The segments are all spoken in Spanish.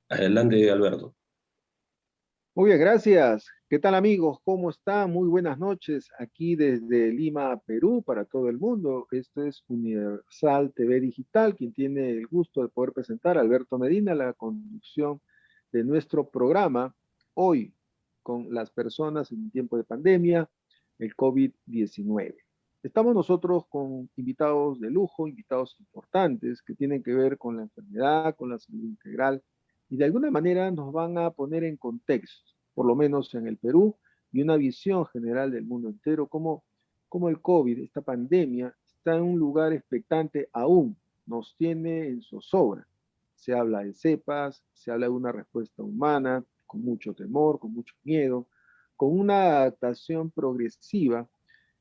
Adelante, Alberto. Muy bien, gracias. ¿Qué tal amigos? ¿Cómo están? Muy buenas noches aquí desde Lima, Perú, para todo el mundo. Esto es Universal TV Digital, quien tiene el gusto de poder presentar a Alberto Medina, la conducción de nuestro programa hoy con las personas en un tiempo de pandemia, el COVID-19. Estamos nosotros con invitados de lujo, invitados importantes que tienen que ver con la enfermedad, con la salud integral y de alguna manera nos van a poner en contexto, por lo menos en el Perú, y una visión general del mundo entero, como el COVID, esta pandemia, está en un lugar expectante aún, nos tiene en zozobra. Se habla de cepas, se habla de una respuesta humana, con mucho temor, con mucho miedo, con una adaptación progresiva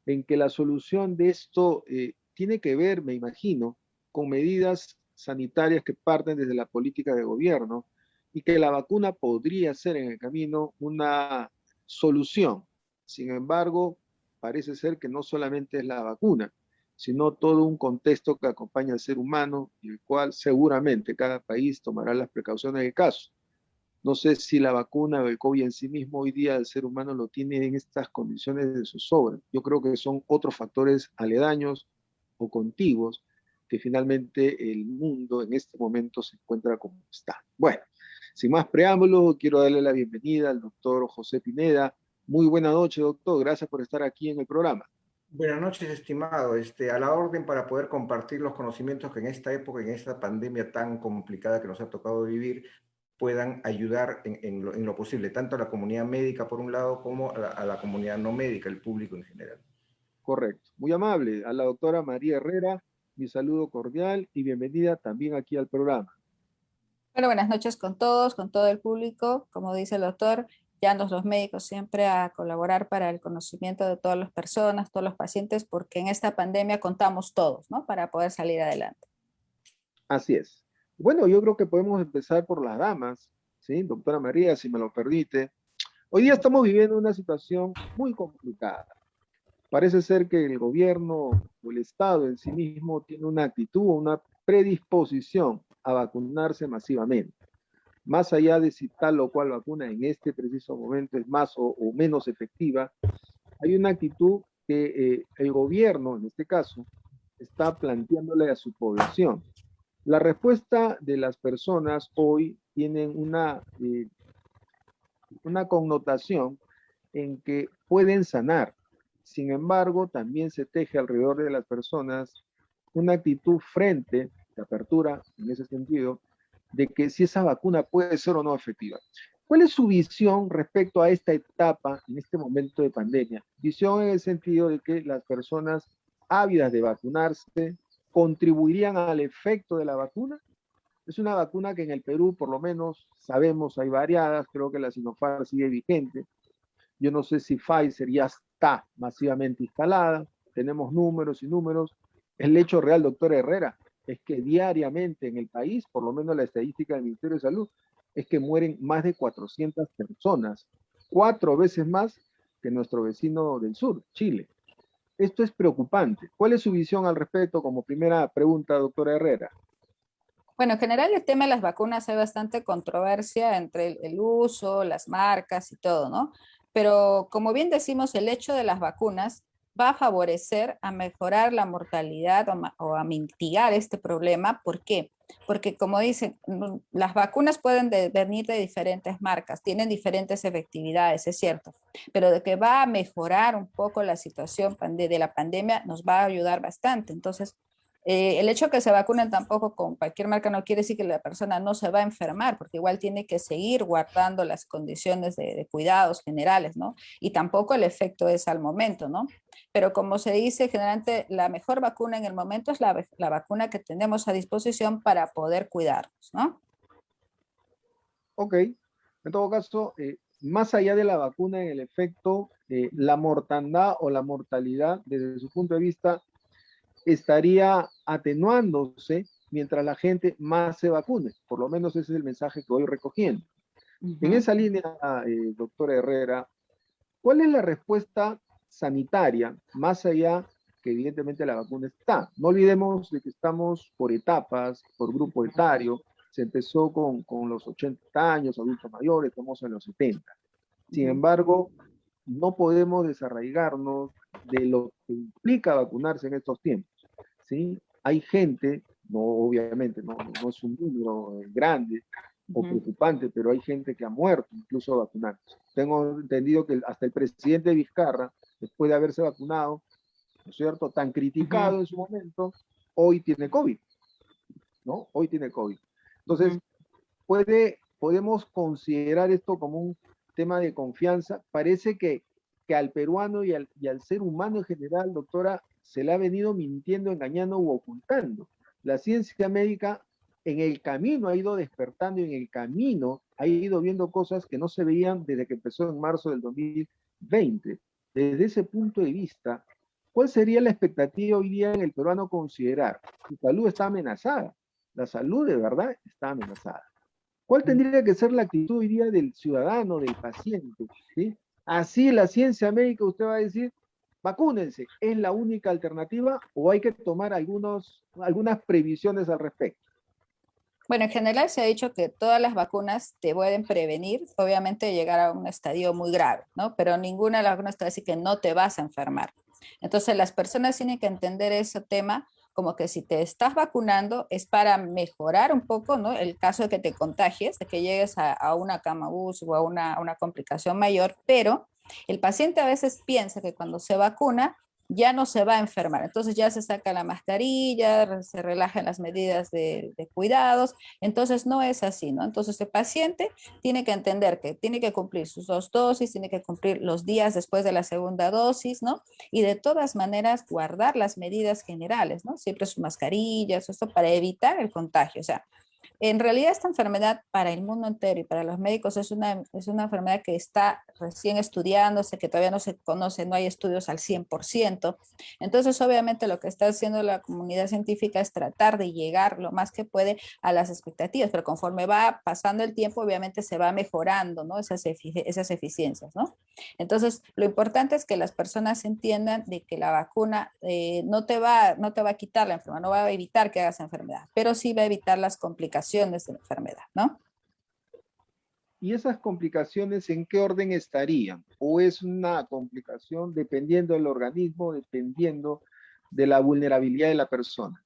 en que la solución de esto tiene que ver, me imagino, con medidas sanitarias que parten desde la política de gobierno y que la vacuna podría ser en el camino una solución. Sin embargo, parece ser que no solamente es la vacuna, sino todo un contexto que acompaña al ser humano y el cual seguramente cada país tomará las precauciones del caso. No sé si la vacuna o el COVID en sí mismo hoy día el ser humano lo tiene en estas condiciones de zozobra. Yo creo que son otros factores aledaños o contiguos que finalmente el mundo en este momento se encuentra como está. Bueno, sin más preámbulos, quiero darle la bienvenida al doctor José Pineda. Muy buena noche, doctor. Gracias por estar aquí en el programa. Buenas noches, estimado. A la orden para poder compartir los conocimientos que en esta época, en esta pandemia tan complicada que nos ha tocado vivir, puedan ayudar en lo posible, tanto a la comunidad médica por un lado como a la comunidad no médica, el público en general. Correcto. Muy amable. A la doctora María Herrera, mi saludo cordial y bienvenida también aquí al programa. Bueno, buenas noches con todos, con todo el público. Como dice el doctor, llanos los médicos siempre a colaborar para el conocimiento de todas las personas, todos los pacientes, porque en esta pandemia contamos todos, ¿no? Para poder salir adelante. Así es. Bueno, yo creo que podemos empezar por las damas, ¿sí? Doctora María, si me lo permite. Hoy día estamos viviendo una situación muy complicada. Parece ser que el gobierno o el Estado en sí mismo tiene una actitud o una predisposición a vacunarse masivamente. Más allá de si tal o cual vacuna en este preciso momento es más o menos efectiva, hay una actitud que el gobierno, en este caso, está planteándole a su población. La respuesta de las personas hoy tienen una connotación en que pueden sanar. Sin embargo, también se teje alrededor de las personas una actitud frente, de apertura en ese sentido, de que si esa vacuna puede ser o no efectiva. ¿Cuál es su visión respecto a esta etapa, en este momento de pandemia? Visión en el sentido de que las personas ávidas de vacunarse contribuirían al efecto de la vacuna. Es una vacuna que en el Perú, por lo menos, sabemos, hay variadas, creo que la Sinopharm sigue vigente. Yo no sé si Pfizer ya está masivamente instalada, tenemos números y números. El hecho real, doctor Herrera, es que diariamente en el país, por lo menos la estadística del Ministerio de Salud, es que mueren más de 400 personas, 4 veces más que nuestro vecino del sur, Chile. Esto es preocupante. ¿Cuál es su visión al respecto como primera pregunta, doctora Herrera? Bueno, en general el tema de las vacunas hay bastante controversia entre el uso, las marcas y todo, ¿no? Pero como bien decimos, el hecho de las vacunas va a favorecer a mejorar la mortalidad o a mitigar este problema. ¿Por qué? Porque como dicen, las vacunas pueden venir de diferentes marcas, tienen diferentes efectividades, es cierto, pero de que va a mejorar un poco la situación de la pandemia nos va a ayudar bastante. Entonces, el hecho de que se vacunen tampoco con cualquier marca no quiere decir que la persona no se va a enfermar, porque igual tiene que seguir guardando las condiciones de cuidados generales, ¿no? Y tampoco el efecto es al momento, ¿no? Pero como se dice, generalmente la mejor vacuna en el momento es la vacuna que tenemos a disposición para poder cuidarnos, ¿no? Ok, en todo caso, más allá de la vacuna en el efecto, la mortandad o la mortalidad, desde su punto de vista, estaría atenuándose mientras la gente más se vacune. Por lo menos ese es el mensaje que voy recogiendo. En Ujú. esa línea, doctora Herrera, ¿cuál es la respuesta sanitaria más allá que evidentemente la vacuna está? No olvidemos de que estamos por etapas, por grupo etario. se empezó con los 80 años, adultos mayores, estamos en los 70. Sin embargo, no podemos desarraigarnos de lo que implica vacunarse en estos tiempos, ¿sí? Hay gente, no, obviamente, no es un número grande o preocupante, pero hay gente que ha muerto incluso vacunándose. Tengo entendido que hasta el presidente Vizcarra, después de haberse vacunado, ¿no es cierto?, tan criticado en su momento, hoy tiene COVID, ¿no? Hoy tiene COVID. Entonces, podemos considerar esto como un tema de confianza. Parece que al peruano y al ser humano en general, doctora, se le ha venido mintiendo, engañando u ocultando. La ciencia médica en el camino ha ido despertando y en el camino ha ido viendo cosas que no se veían desde que empezó en marzo del 2020. Desde ese punto de vista, ¿cuál sería la expectativa hoy día en el peruano considerar? Su salud está amenazada. La salud de verdad está amenazada. ¿Cuál tendría que ser la actitud hoy día del ciudadano, del paciente? ¿Sí? Así la ciencia médica usted va a decir, vacúnense, ¿es la única alternativa o hay que tomar algunas previsiones al respecto? Bueno, en general se ha dicho que todas las vacunas te pueden prevenir, obviamente, de llegar a un estadio muy grave, ¿no? Pero ninguna de las vacunas te va a decir que no te vas a enfermar. Entonces, las personas tienen que entender ese tema como que si te estás vacunando es para mejorar un poco, ¿no? El caso de que te contagies, de que llegues a una cama UCI o a una complicación mayor, pero el paciente a veces piensa que cuando se vacuna ya no se va a enfermar. Entonces ya se saca la mascarilla, se relajan las medidas de cuidados. Entonces no es así, ¿no? Entonces el paciente tiene que entender que tiene que cumplir sus 2 dosis, tiene que cumplir los días después de la segunda dosis, ¿no? Y de todas maneras guardar las medidas generales, ¿no? Siempre su mascarilla, esto para evitar el contagio. O sea, en realidad esta enfermedad para el mundo entero y para los médicos es una enfermedad que está recién estudiándose, que todavía no se conoce, no hay estudios al 100%. Entonces, obviamente, lo que está haciendo la comunidad científica es tratar de llegar lo más que puede a las expectativas, pero conforme va pasando el tiempo, obviamente se va mejorando, ¿no? Esas eficiencias, ¿no? Entonces, lo importante es que las personas entiendan de que la vacuna no te va a quitar la enfermedad, no va a evitar que hagas enfermedad, pero sí va a evitar las complicaciones de la enfermedad, ¿no? ¿Y esas complicaciones en qué orden estarían? ¿O es una complicación dependiendo del organismo, dependiendo de la vulnerabilidad de la persona?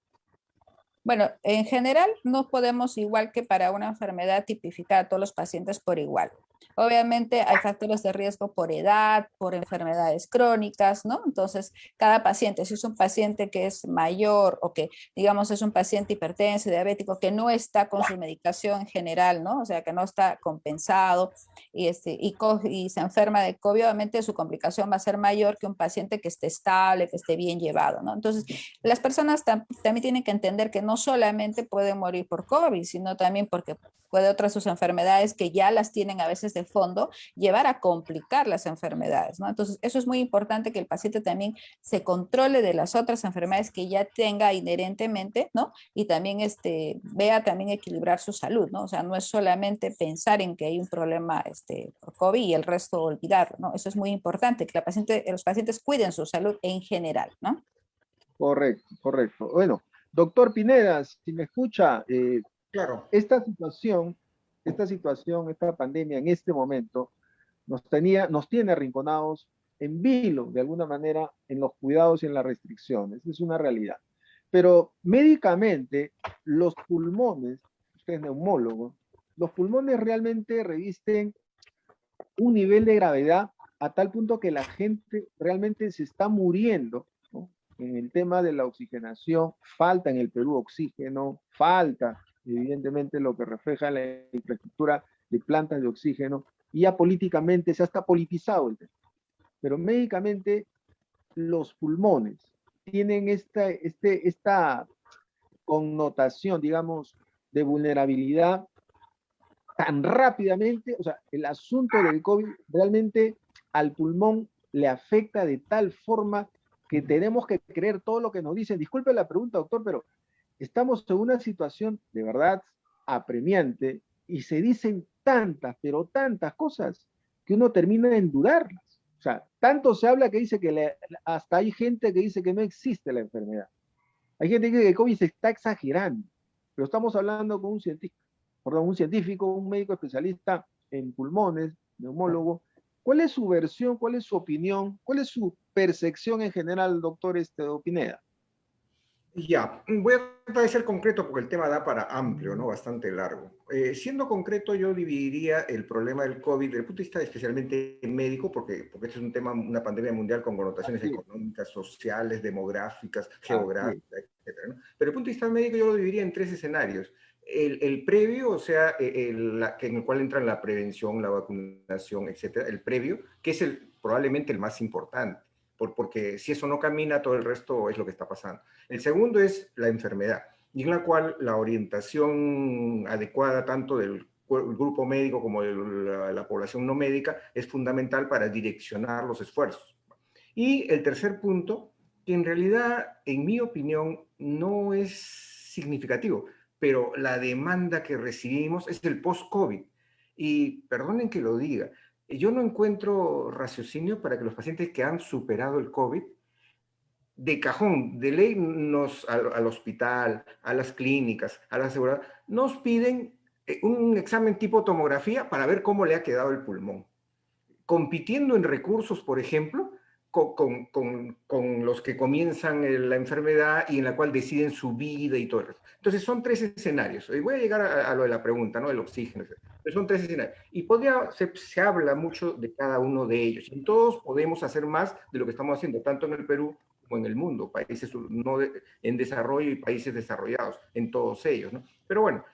Bueno, en general no podemos, igual que para una enfermedad, tipificar a todos los pacientes por igual. Obviamente hay factores de riesgo por edad, por enfermedades crónicas, ¿no? Entonces, cada paciente, si es un paciente que es mayor o que, digamos, es un paciente hipertenso, diabético, que no está con su medicación general, ¿no? O sea, que no está compensado y se enferma de COVID, obviamente su complicación va a ser mayor que un paciente que esté estable, que esté bien llevado, ¿no? Entonces, las personas también tienen que entender que no solamente pueden morir por COVID, sino también porque puede otras sus enfermedades que ya las tienen a veces de fondo, llevar a complicar las enfermedades, ¿no? Entonces, eso es muy importante que el paciente también se controle de las otras enfermedades que ya tenga inherentemente, ¿no? Y también vea también equilibrar su salud, ¿no? O sea, no es solamente pensar en que hay un problema por COVID y el resto olvidarlo, ¿no? Eso es muy importante, que los pacientes cuiden su salud en general, ¿no? Correcto, correcto. Bueno, doctor Pineda, si me escucha, Claro. esta situación, esta pandemia en este momento nos tiene arrinconados en vilo, de alguna manera, en los cuidados y en las restricciones. Es una realidad. Pero médicamente, los pulmones, usted es neumólogo, los pulmones realmente revisten un nivel de gravedad a tal punto que la gente realmente se está muriendo, ¿no? En el tema de la oxigenación, falta en el Perú oxígeno, falta evidentemente lo que refleja la infraestructura de plantas de oxígeno, y ya políticamente se ha hasta politizado el tema. Pero médicamente los pulmones tienen esta connotación, digamos, de vulnerabilidad tan rápidamente. O sea, el asunto del COVID realmente al pulmón le afecta de tal forma que tenemos que creer todo lo que nos dicen. Disculpe la pregunta, doctor, pero estamos en una situación de verdad apremiante y se dicen tantas, pero tantas cosas que uno termina en dudarlas. O sea, tanto se habla que dice que hasta hay gente que dice que no existe la enfermedad. Hay gente que dice que el COVID se está exagerando, pero estamos hablando con un científico. perdón, un científico, un médico especialista en pulmones, neumólogo. ¿Cuál es su versión, cuál es su opinión, cuál es su percepción en general, doctor Pineda? Ya, voy a tratar de ser concreto porque el tema da para amplio, ¿no? Bastante largo. Siendo concreto, yo dividiría el problema del COVID desde el punto de vista especialmente médico, porque este es un tema, una pandemia mundial con connotaciones Así es, económicas, sociales, demográficas, así es. geográficas, etcétera, ¿no? Pero desde el punto de vista médico yo lo dividiría en tres escenarios. El previo, o sea, en el cual entran la prevención, la vacunación, etcétera, el previo, que es probablemente el más importante, porque si eso no camina, todo el resto es lo que está pasando. El segundo es la enfermedad, y en la cual la orientación adecuada tanto del grupo médico como de la población no médica es fundamental para direccionar los esfuerzos. Y el tercer punto, que en realidad, en mi opinión, no es significativo, pero la demanda que recibimos es el post-COVID. Y perdonen que lo diga, yo no encuentro raciocinio para que los pacientes que han superado el COVID de cajón, de ley, al hospital, a las clínicas, a la aseguradora, nos piden un examen tipo tomografía para ver cómo le ha quedado el pulmón. Compitiendo en recursos, por ejemplo, con los que comienzan la enfermedad y en la cual deciden su vida y todo eso. Entonces son tres escenarios. Y voy a llegar a lo de la pregunta, ¿no? Del oxígeno. Pero son tres escenarios. Y se habla mucho de cada uno de ellos. Y todos podemos hacer más de lo que estamos haciendo, tanto en el Perú como en el mundo, países no en desarrollo y países desarrollados, en todos ellos, ¿no? Pero bueno,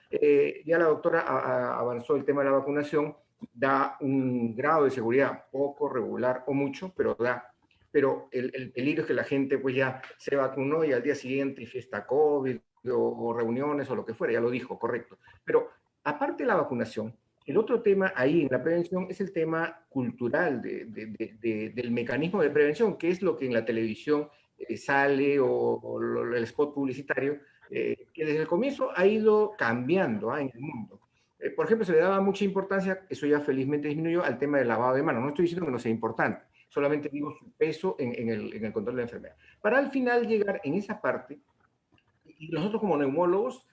ya la doctora avanzó el tema de la vacunación, da un grado de seguridad poco, regular o mucho, pero da. Pero el peligro es que la gente pues ya se vacunó y al día siguiente fiesta COVID o reuniones o lo que fuera, ya lo dijo, correcto. Pero aparte de la vacunación, el otro tema ahí en la prevención es el tema cultural del mecanismo de prevención, que es lo que en la televisión sale o el spot publicitario, que desde el comienzo ha ido cambiando en el mundo. Por ejemplo, se le daba mucha importancia, eso ya felizmente disminuyó, al tema del lavado de manos. No estoy diciendo que no sea importante, solamente digo su peso en el control de la enfermedad. Para al final llegar en esa parte, y nosotros como neumólogos,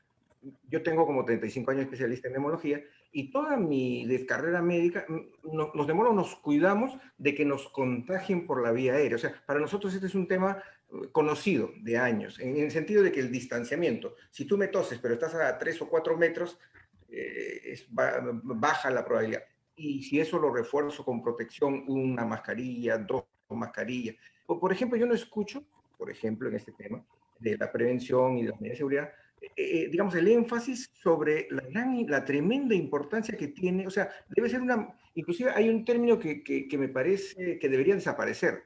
yo tengo como 35 años especialista en neumología, y toda mi carrera médica, los neumólogos nos cuidamos de que nos contagien por la vía aérea. O sea, para nosotros este es un tema conocido de años, en el sentido de que el distanciamiento, si tú me toses pero estás a 3 o 4 metros, baja la probabilidad. Y si eso lo refuerzo con protección, una mascarilla, dos mascarillas. Por ejemplo, yo no escucho, por ejemplo, en este tema de la prevención y de las medidas de seguridad, digamos, el énfasis sobre la tremenda importancia que tiene, o sea, debe ser inclusive hay un término que me parece que debería desaparecer,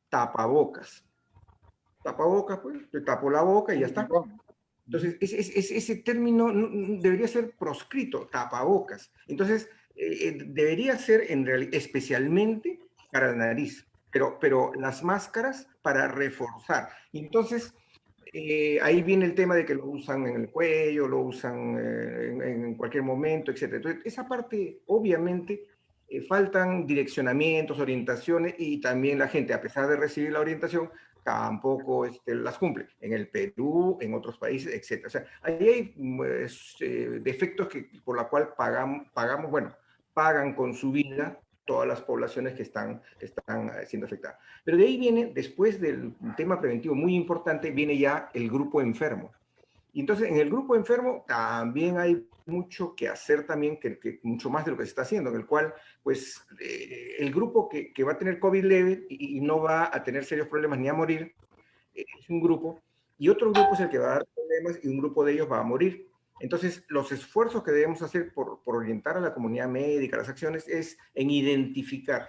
tapabocas. Tapabocas, pues, te tapo la boca y ya está. Entonces, ese término debería ser proscrito, tapabocas. Entonces, debería ser especialmente para la nariz, pero las máscaras para reforzar. Entonces, ahí viene el tema de que lo usan en el cuello, lo usan en cualquier momento, etc. Entonces, esa parte, obviamente, faltan direccionamientos, orientaciones, y también la gente, a pesar de recibir la orientación, tampoco las cumple. En el Perú, en otros países, etc. O sea, ahí hay defectos por la cual pagamos, bueno, pagan con su vida todas las poblaciones que están siendo afectadas. Pero de ahí viene, después del tema preventivo muy importante, viene ya el grupo enfermo. Y entonces en el grupo enfermo también hay mucho que hacer también, mucho más de lo que se está haciendo, en el cual pues el grupo que va a tener COVID leve y no va a tener serios problemas ni a morir, es un grupo, y otro grupo es el que va a dar problemas y un grupo de ellos va a morir. Entonces, los esfuerzos que debemos hacer por orientar a la comunidad médica, las acciones, es en identificar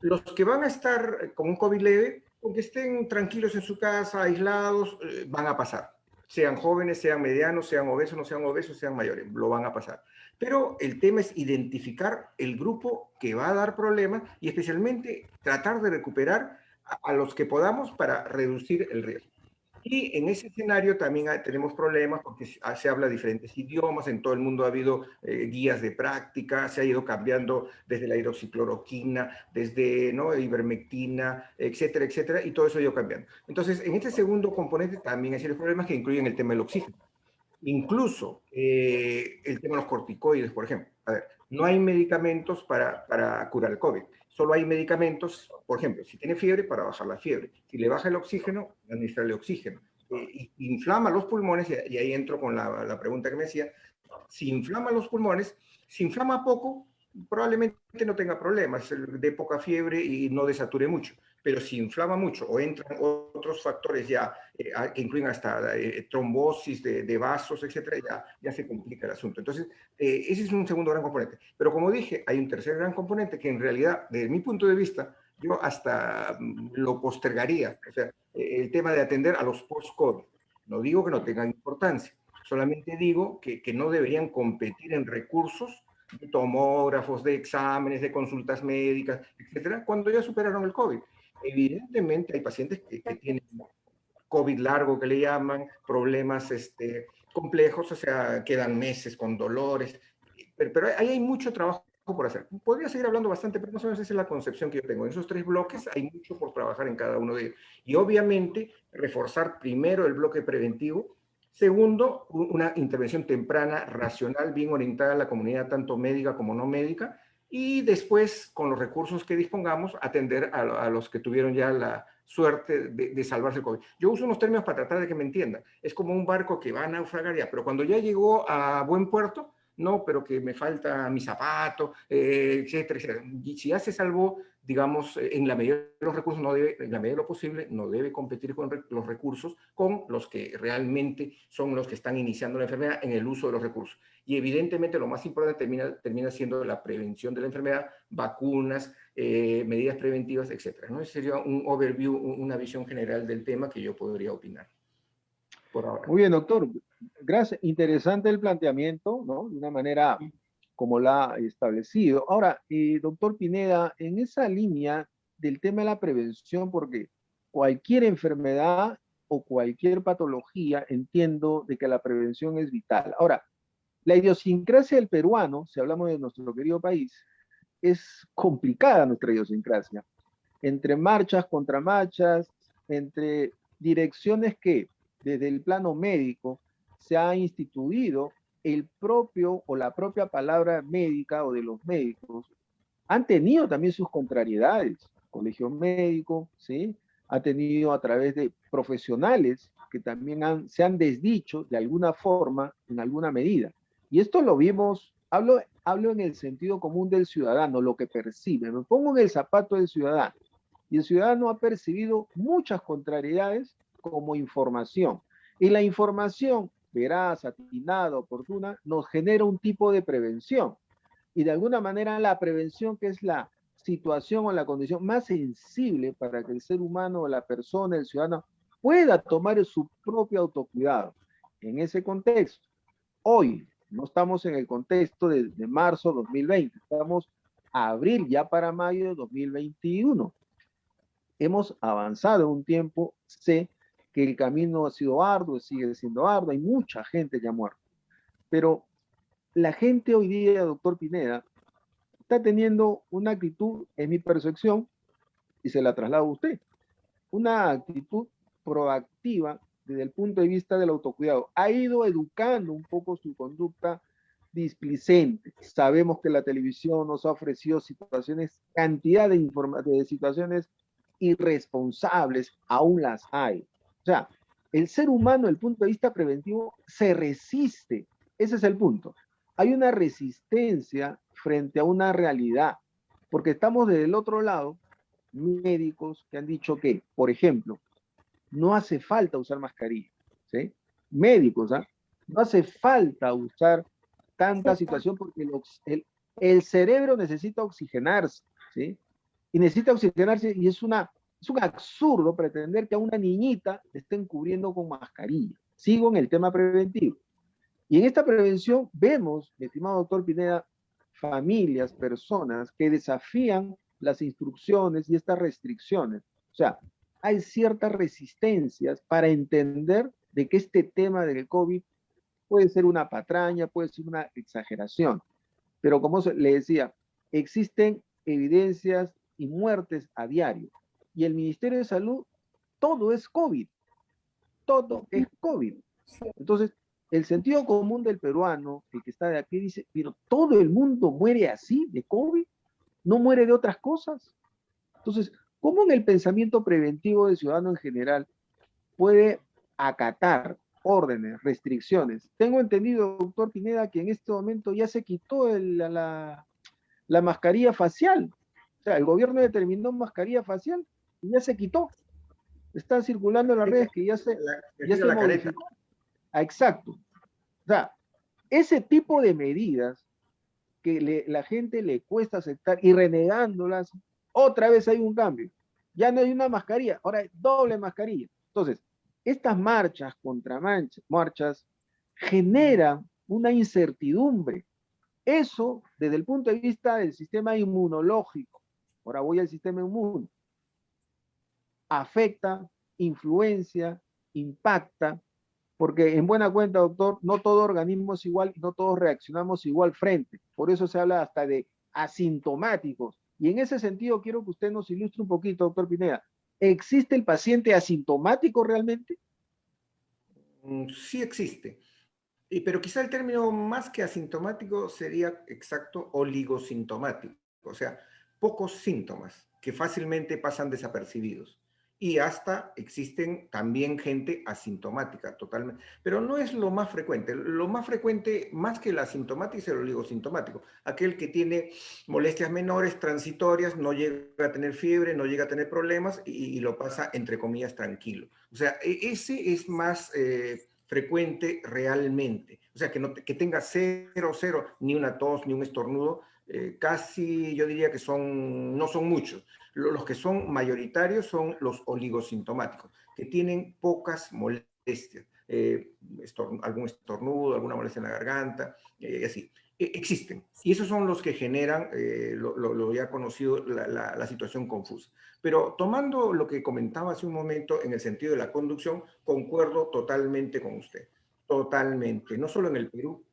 los que van a estar con un COVID leve, aunque estén tranquilos en su casa, aislados, van a pasar. Sean jóvenes, sean medianos, sean obesos, no sean obesos, sean mayores, lo van a pasar. Pero el tema es identificar el grupo que va a dar problemas y especialmente tratar de recuperar a los que podamos para reducir el riesgo. Y en ese escenario también tenemos problemas porque se habla diferentes idiomas, en todo el mundo ha habido guías de práctica, se ha ido cambiando desde la hidroxicloroquina, desde ivermectina, etcétera, etcétera, y todo eso ha ido cambiando. Entonces, en este segundo componente también hay serios problemas que incluyen el tema del oxígeno. Incluso el tema de los corticoides, por ejemplo. A ver, no hay medicamentos para curar el COVID. Solo hay medicamentos, por ejemplo, si tiene fiebre, para bajar la fiebre. Si le baja el oxígeno, administrarle oxígeno. Inflama los pulmones, y ahí entro con la pregunta que me decía, si inflama los pulmones, si inflama poco, probablemente no tenga problemas, de poca fiebre y no desature mucho. Pero si inflama mucho o entran otros factores ya que incluyen hasta trombosis de vasos, etcétera, ya se complica el asunto. Entonces, ese es un segundo gran componente. Pero como dije, hay un tercer gran componente que en realidad, desde mi punto de vista, yo hasta lo postergaría. O sea, el tema de atender a los post-COVID. No digo que no tengan importancia, solamente digo que no deberían competir en recursos de tomógrafos, de exámenes, de consultas médicas, etcétera, cuando ya superaron el COVID. Evidentemente hay pacientes que tienen COVID largo, que le llaman, problemas complejos, o sea, quedan meses con dolores, pero ahí hay mucho trabajo por hacer. Podría seguir hablando bastante, pero más o menos esa es la concepción que yo tengo. En esos tres bloques hay mucho por trabajar en cada uno de ellos. Y obviamente reforzar primero el bloque preventivo. Segundo, una intervención temprana, racional, bien orientada a la comunidad, tanto médica como no médica. Y después, con los recursos que dispongamos, atender a los que tuvieron ya la suerte de salvarse el COVID. Yo uso unos términos para tratar de que me entiendan. Es como un barco que va a naufragar ya, pero cuando ya llegó a buen puerto, no, pero que me falta mi zapato, etcétera, etcétera. Y si ya se salvó, digamos, en la medida de los recursos, no debe, en la medida de lo posible, no debe competir con los recursos con los que realmente son los que están iniciando la enfermedad en el uso de los recursos. Y evidentemente lo más importante termina siendo la prevención de la enfermedad, vacunas, medidas preventivas, etcétera, ¿no? Ese sería un overview, una visión general del tema que yo podría opinar por ahora. Muy bien, doctor. Gracias. Interesante el planteamiento, ¿no? De una manera como la ha establecido. Ahora, doctor Pineda, en esa línea del tema de la prevención, porque cualquier enfermedad o cualquier patología, entiendo de que la prevención es vital. Ahora, la idiosincrasia del peruano, si hablamos de nuestro querido país, es complicada nuestra idiosincrasia. Entre marchas, contramarchas, entre direcciones que desde el plano médico se ha instituido el propio o la propia palabra médica o de los médicos, han tenido también sus contrariedades. Colegio médico, ¿sí? Ha tenido a través de profesionales que también se han desdicho de alguna forma, en alguna medida. Y esto lo vimos, hablo en el sentido común del ciudadano, lo que percibe. Me pongo en el zapato del ciudadano. Y el ciudadano ha percibido muchas contrariedades como información. Y la información veraz, atinada, oportuna, nos genera un tipo de prevención. Y de alguna manera la prevención, que es la situación o la condición más sensible para que el ser humano, la persona, el ciudadano, pueda tomar su propio autocuidado. En ese contexto, hoy no estamos en el contexto de marzo 2020, estamos a abril ya para mayo de 2021. Hemos avanzado un tiempo, sé que el camino ha sido arduo, sigue siendo arduo, hay mucha gente que ha muerto, pero la gente hoy día, doctor Pineda, está teniendo una actitud, en mi percepción, y se la traslado a usted, una actitud proactiva desde el punto de vista del autocuidado. Ha ido educando un poco su conducta displicente. Sabemos que la televisión nos ha ofrecido situaciones, cantidad de situaciones irresponsables, aún las hay. O sea, el ser humano, desde el punto de vista preventivo, se resiste. Ese es el punto. Hay una resistencia frente a una realidad, porque estamos desde el otro lado, médicos que han dicho que, por ejemplo, no hace falta usar mascarilla, ¿sí? Médicos, ¿ah? No hace falta usar tanta situación porque el cerebro necesita oxigenarse, ¿sí? Y necesita oxigenarse y es un absurdo pretender que a una niñita le estén cubriendo con mascarilla. Sigo en el tema preventivo. Y en esta prevención vemos, mi estimado doctor Pineda, familias, personas que desafían las instrucciones y estas restricciones. O sea, hay ciertas resistencias para entender de que este tema del COVID puede ser una patraña, puede ser una exageración. Pero como le decía, existen evidencias y muertes a diario. Y el Ministerio de Salud, todo es COVID. Todo es COVID. Entonces, el sentido común del peruano, el que está de aquí, dice, pero todo el mundo muere así de COVID, no muere de otras cosas. Entonces, ¿cómo en el pensamiento preventivo del ciudadano en general puede acatar órdenes, restricciones? Tengo entendido, doctor Pineda, que en este momento ya se quitó la mascarilla facial. O sea, el gobierno determinó mascarilla facial y ya se quitó. Está circulando en las redes que ya se modificó. Ah, exacto. O sea, ese tipo de medidas que la gente le cuesta aceptar y renegándolas, otra vez hay un cambio. Ya no hay una mascarilla, ahora hay doble mascarilla. Entonces, estas marchas, marchas, generan una incertidumbre. Eso, desde el punto de vista del sistema inmunológico, ahora voy al sistema inmune, afecta, influencia, impacta, porque en buena cuenta, doctor, no todo organismo es igual y no todos reaccionamos igual frente. Por eso se habla hasta de asintomáticos. Y en ese sentido quiero que usted nos ilustre un poquito, doctor Pineda. ¿Existe el paciente asintomático realmente? Sí existe. Pero quizá el término más que asintomático sería exacto oligosintomático, o sea, pocos síntomas que fácilmente pasan desapercibidos. Y hasta existen también gente asintomática totalmente, pero no es lo más frecuente. Lo más frecuente, más que el asintomático, es el oligosintomático, aquel que tiene molestias menores, transitorias, no llega a tener fiebre, no llega a tener problemas y lo pasa, entre comillas, tranquilo. O sea, ese es más frecuente realmente. O sea, que tenga cero, ni una tos, ni un estornudo, casi yo diría que no son muchos. Los que son mayoritarios son los oligosintomáticos, que tienen pocas molestias, algún estornudo, alguna molestia en la garganta, así. Existen. Y esos son los que generan, lo ya conocido, la situación confusa. Pero tomando lo que comentaba hace un momento en el sentido de la conducción, concuerdo totalmente con usted. Totalmente. No solo en el Perú.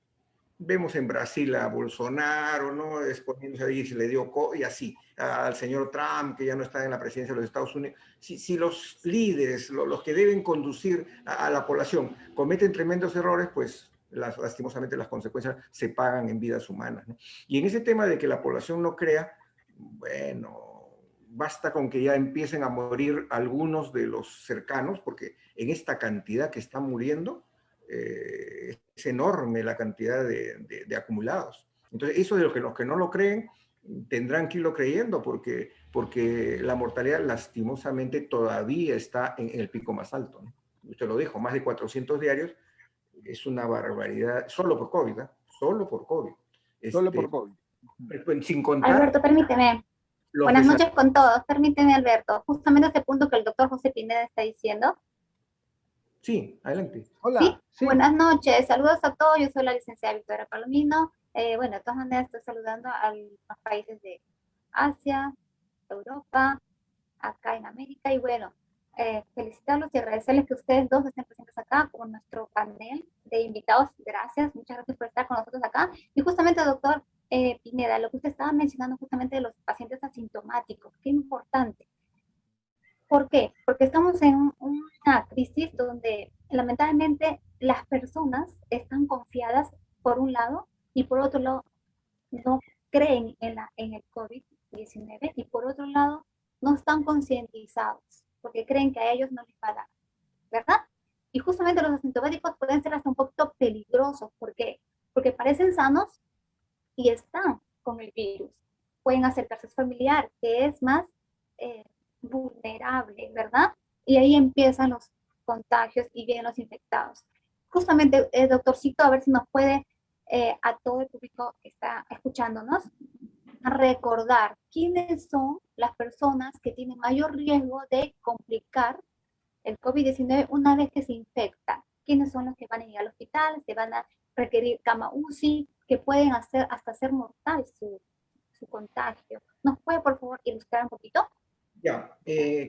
Vemos en Brasil a Bolsonaro, ¿no? Exponiéndose ahí, se le dio y así, al señor Trump, que ya no está en la presidencia de los Estados Unidos. Si los líderes, los que deben conducir a la población, cometen tremendos errores, pues lastimosamente las consecuencias se pagan en vidas humanas, ¿no? Y en ese tema de que la población no crea, bueno, basta con que ya empiecen a morir algunos de los cercanos, porque en esta cantidad que están muriendo, es enorme la cantidad de acumulados. Entonces, eso de los que no lo creen, tendrán que irlo creyendo, porque la mortalidad lastimosamente todavía está en el pico más alto, ¿no? Usted lo dijo, más de 400 diarios, es una barbaridad, solo por COVID, ¿eh? Solo por COVID. Solo por COVID. Sin contar... Alberto, permíteme. Buenas noches con todos. Permíteme, Alberto. Justamente ese punto que el doctor José Pineda está diciendo. Sí, adelante. Hola. ¿Sí? Sí. Buenas noches. Saludos a todos. Yo soy la licenciada Victoria Palomino. Bueno, de todas maneras estoy saludando a los países de Asia, Europa, acá en América. Y bueno, felicitarlos y agradecerles que ustedes dos estén presentes acá con nuestro panel de invitados. Gracias. Muchas gracias por estar con nosotros acá. Y justamente, doctor Pineda, lo que usted estaba mencionando justamente de los pacientes asintomáticos, qué importante. ¿Por qué? Porque estamos en una crisis donde lamentablemente las personas están confiadas por un lado y por otro lado no creen en el COVID-19 y por otro lado no están concientizados porque creen que a ellos no les va a dar, ¿verdad? Y justamente los asintomáticos pueden ser hasta un poquito peligrosos. ¿Por qué? Porque parecen sanos y están con el virus. Pueden acercarse a su familiar, que es más vulnerable, ¿verdad? Y ahí empiezan los contagios y vienen los infectados. Justamente, doctorcito, a ver si nos puede, a todo el público que está escuchándonos, recordar quiénes son las personas que tienen mayor riesgo de complicar el COVID-19 una vez que se infecta. ¿Quiénes son los que van a ir al hospital, se van a requerir cama UCI, que pueden hacer hasta ser mortal su contagio? ¿Nos puede, por favor, ilustrar un poquito? Ya,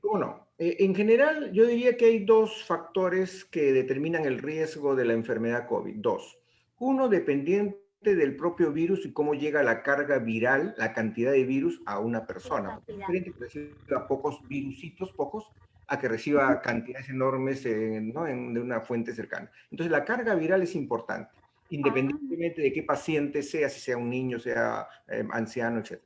¿cómo no? En general, yo diría que hay dos factores que determinan el riesgo de la enfermedad COVID. Dos. Uno, dependiente del propio virus y cómo llega la carga viral, la cantidad de virus a una persona. Es diferente decir a pocos virusitos, pocos, a que reciba cantidades enormes ¿no? de una fuente cercana. Entonces la carga viral es importante, independientemente de qué paciente sea, si sea un niño, sea anciano, etc.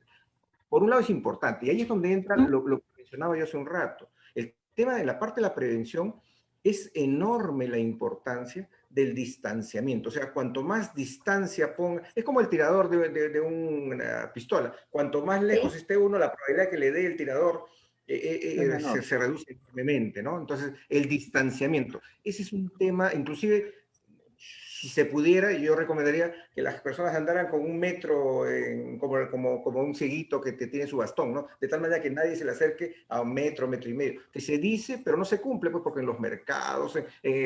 Por un lado es importante, y ahí es donde entra lo que mencionaba yo hace un rato. El tema de la parte de la prevención es enorme la importancia del distanciamiento. O sea, cuanto más distancia ponga, es como el tirador de una pistola. Cuanto más lejos esté uno, la probabilidad que le dé el tirador se reduce enormemente, ¿no? Entonces, el distanciamiento. Ese es un tema, inclusive, si se pudiera, yo recomendaría que las personas andaran con 1 metro, como un cieguito que tiene su bastón, ¿no? De tal manera que nadie se le acerque a 1 metro, 1,5 metros, que se dice, pero no se cumple, pues porque en los mercados,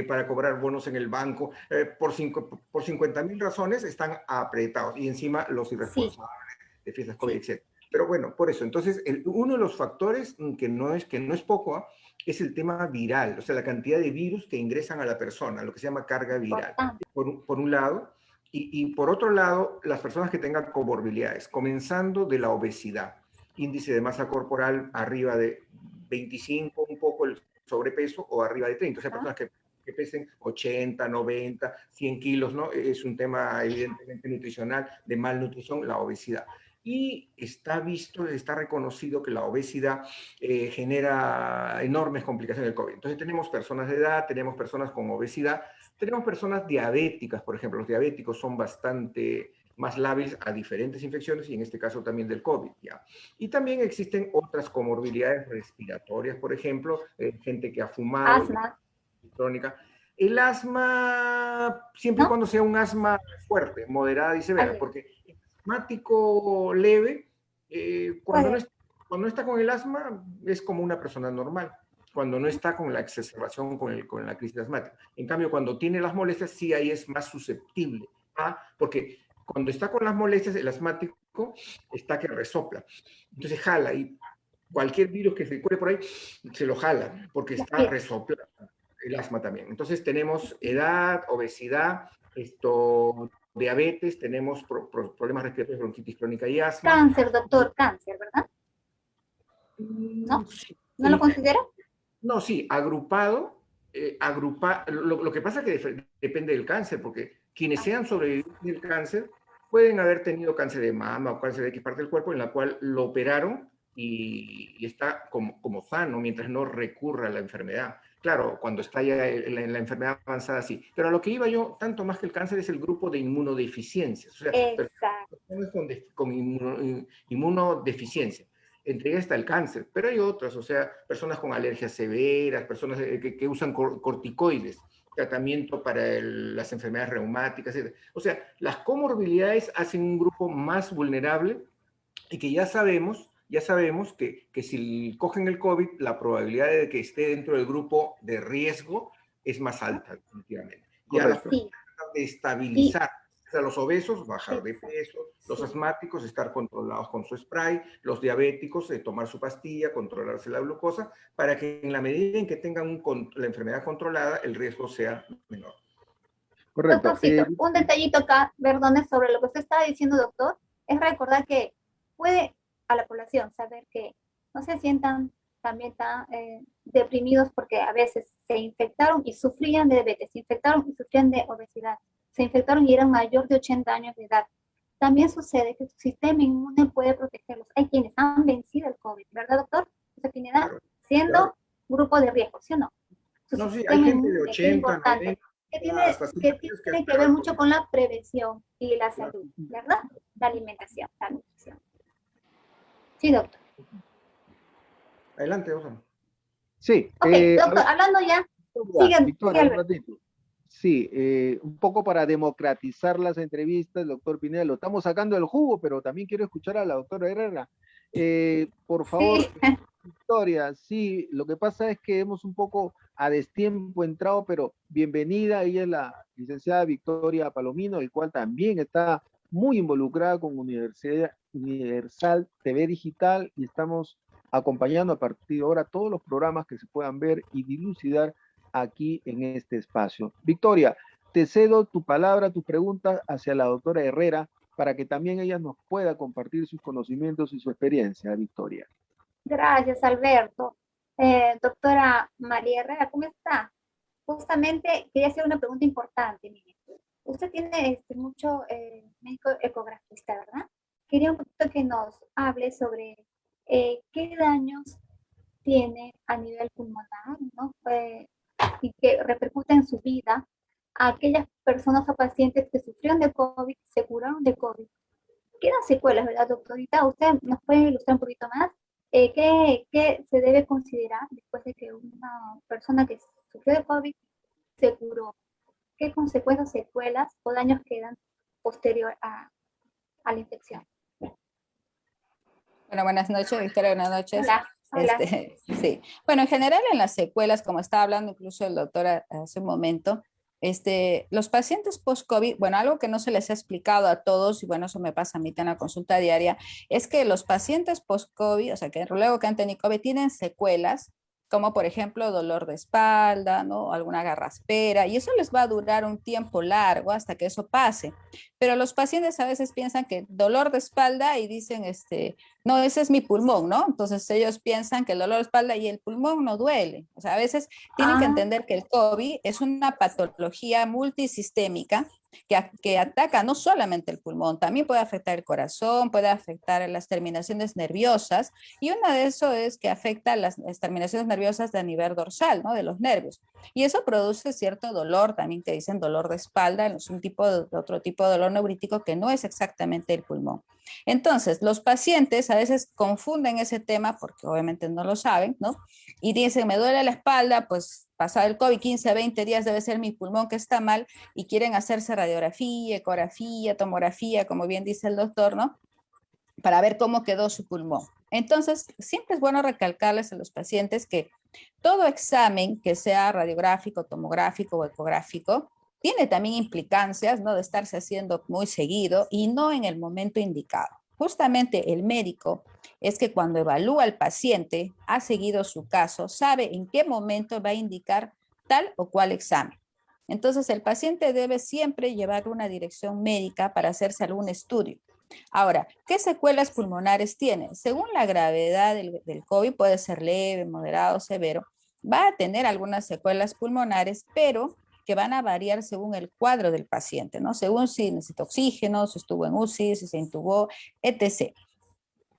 para cobrar bonos en el banco, por 50.000 razones están apretados, y encima los irresponsables de fiestas COVID, etc. Pero bueno, por eso, entonces, uno de los factores que no es poco, es el tema viral, o sea, la cantidad de virus que ingresan a la persona, lo que se llama carga viral, por un lado, y por otro lado, las personas que tengan comorbilidades, comenzando de la obesidad, índice de masa corporal arriba de 25, un poco el sobrepeso, o arriba de 30, o sea, personas que pesen 80, 90, 100 kilos, ¿no? Es un tema evidentemente nutricional, de malnutrición, la obesidad. Y está visto, está reconocido que la obesidad genera enormes complicaciones del COVID. Entonces tenemos personas de edad, tenemos personas con obesidad, tenemos personas diabéticas, por ejemplo. Los diabéticos son bastante más lábiles a diferentes infecciones, y en este caso también del COVID, ¿ya? Y también existen otras comorbilidades respiratorias, por ejemplo, gente que ha fumado, asma crónica. El asma, siempre y cuando sea un asma fuerte, moderada y severa, porque asmático leve, cuando no está con el asma, es como una persona normal, cuando no está con la exacerbación, con la crisis asmática. En cambio, cuando tiene las molestias, sí, ahí es más susceptible, porque cuando está con las molestias, el asmático está que resopla, entonces jala, y cualquier virus que se cuele por ahí, se lo jala, porque está resoplando. El asma también. Entonces tenemos edad, obesidad, diabetes, tenemos problemas respiratorios, bronquitis crónica y asma. Cáncer, doctor, cáncer, ¿verdad? ¿No? Sí. ¿No lo considera? No, sí, agrupado. Lo que pasa es que depende del cáncer, porque quienes sean sobrevivientes del cáncer pueden haber tenido cáncer de mama o cáncer de X parte del cuerpo, en la cual lo operaron y está como sano mientras no recurra a la enfermedad. Claro, cuando está ya en la enfermedad avanzada, sí. Pero a lo que iba yo, tanto más que el cáncer, es el grupo de inmunodeficiencias. O sea, personas con inmunodeficiencia. Entre ellas está el cáncer, pero hay otras, o sea, personas con alergias severas, personas que usan corticoides, tratamiento para las enfermedades reumáticas, etc. O sea, las comorbilidades hacen un grupo más vulnerable, y que ya sabemos que si cogen el COVID, la probabilidad de que esté dentro del grupo de riesgo es más alta, definitivamente. Y a las personas de estabilizar, a los obesos, bajar de peso, los asmáticos, estar controlados con su spray, los diabéticos, tomar su pastilla, controlarse la glucosa, para que en la medida en que tengan la enfermedad controlada, el riesgo sea menor. Correcto. Doctorcito, un detallito acá, perdone, sobre lo que usted estaba diciendo, doctor, es recordar que puede a la población saber que no se sientan también tan deprimidos, porque a veces se infectaron y sufrían de diabetes, se infectaron y sufrían de obesidad, se infectaron y eran mayor de 80 años de edad. También sucede que su sistema inmune puede protegerlos. Hay quienes han vencido el COVID, ¿verdad, doctor? Esa tiene edad, siendo grupo de riesgo, ¿sí o no? No, sí, hay gente de 80, 90, que tiene que ver mucho con la prevención y la salud, ¿verdad? La alimentación, la nutrición. Sí, doctor. Adelante, Osama. Sí. Ok, doctor, hablando ya. Victoria, un ratito. Sí, un poco para democratizar las entrevistas, doctor Pineda, lo estamos sacando del jugo, pero también quiero escuchar a la doctora Herrera. Por favor, Victoria, sí, lo que pasa es que hemos un poco a destiempo entrado, pero bienvenida, ella es la licenciada Victoria Palomino, el cual también está muy involucrada con Universal TV Digital, y estamos acompañando a partir de ahora todos los programas que se puedan ver y dilucidar aquí en este espacio. Victoria, te cedo tu palabra, tus preguntas hacia la doctora Herrera, para que también ella nos pueda compartir sus conocimientos y su experiencia, Victoria. Gracias, Alberto. Doctora María Herrera, ¿cómo está? Justamente quería hacer una pregunta importante. Mire. Usted tiene mucho médico ecografista, ¿verdad? Quería un poquito que nos hable sobre qué daños tiene a nivel pulmonar, ¿no? Y que repercute en su vida a aquellas personas o pacientes que sufrieron de COVID, se curaron de COVID. Quedan secuelas, ¿verdad, doctorita? ¿Usted nos puede ilustrar un poquito más? ¿Qué se debe considerar después de que una persona que sufrió de COVID se curó? ¿Qué consecuencias, secuelas o daños quedan posterior a la infección? Bueno, buenas noches, Victoria, buenas noches. Hola, hola. Sí. Bueno, en general en las secuelas, como estaba hablando incluso el doctor hace un momento, los pacientes post-COVID, bueno, algo que no se les ha explicado a todos, y bueno, eso me pasa a mí en la consulta diaria, es que los pacientes post-COVID, o sea, que luego que han tenido COVID, tienen secuelas, como por ejemplo dolor de espalda, ¿no? Alguna garraspera, y eso les va a durar un tiempo largo hasta que eso pase. Pero los pacientes a veces piensan que dolor de espalda y dicen, no, ese es mi pulmón, ¿no? Entonces ellos piensan que el dolor de espalda y el pulmón no duele. O sea, a veces tienen que entender que el COVID es una patología multisistémica que ataca no solamente el pulmón, también puede afectar el corazón, puede afectar las terminaciones nerviosas, y una de eso es que afecta las terminaciones nerviosas de nivel dorsal, ¿no? De los nervios. Y eso produce cierto dolor, también que dicen dolor de espalda, es un otro tipo de dolor neurítico que no es exactamente el pulmón. Entonces, los pacientes a veces confunden ese tema porque obviamente no lo saben, ¿no? Y dicen, me duele la espalda, pues pasado el COVID, 15, 20 días debe ser mi pulmón que está mal, y quieren hacerse radiografía, ecografía, tomografía, como bien dice el doctor, ¿no? Para ver cómo quedó su pulmón. Entonces, siempre es bueno recalcarles a los pacientes que todo examen que sea radiográfico, tomográfico o ecográfico tiene también implicancias, ¿no? De estarse haciendo muy seguido y no en el momento indicado. Justamente el médico es que cuando evalúa al paciente, ha seguido su caso, sabe en qué momento va a indicar tal o cual examen. Entonces, el paciente debe siempre llevar una dirección médica para hacerse algún estudio. Ahora, ¿qué secuelas pulmonares tiene? Según la gravedad del COVID, puede ser leve, moderado, severo, va a tener algunas secuelas pulmonares, pero que van a variar según el cuadro del paciente, ¿no? Según si necesita oxígeno, si estuvo en UCI, si se intubó, etc.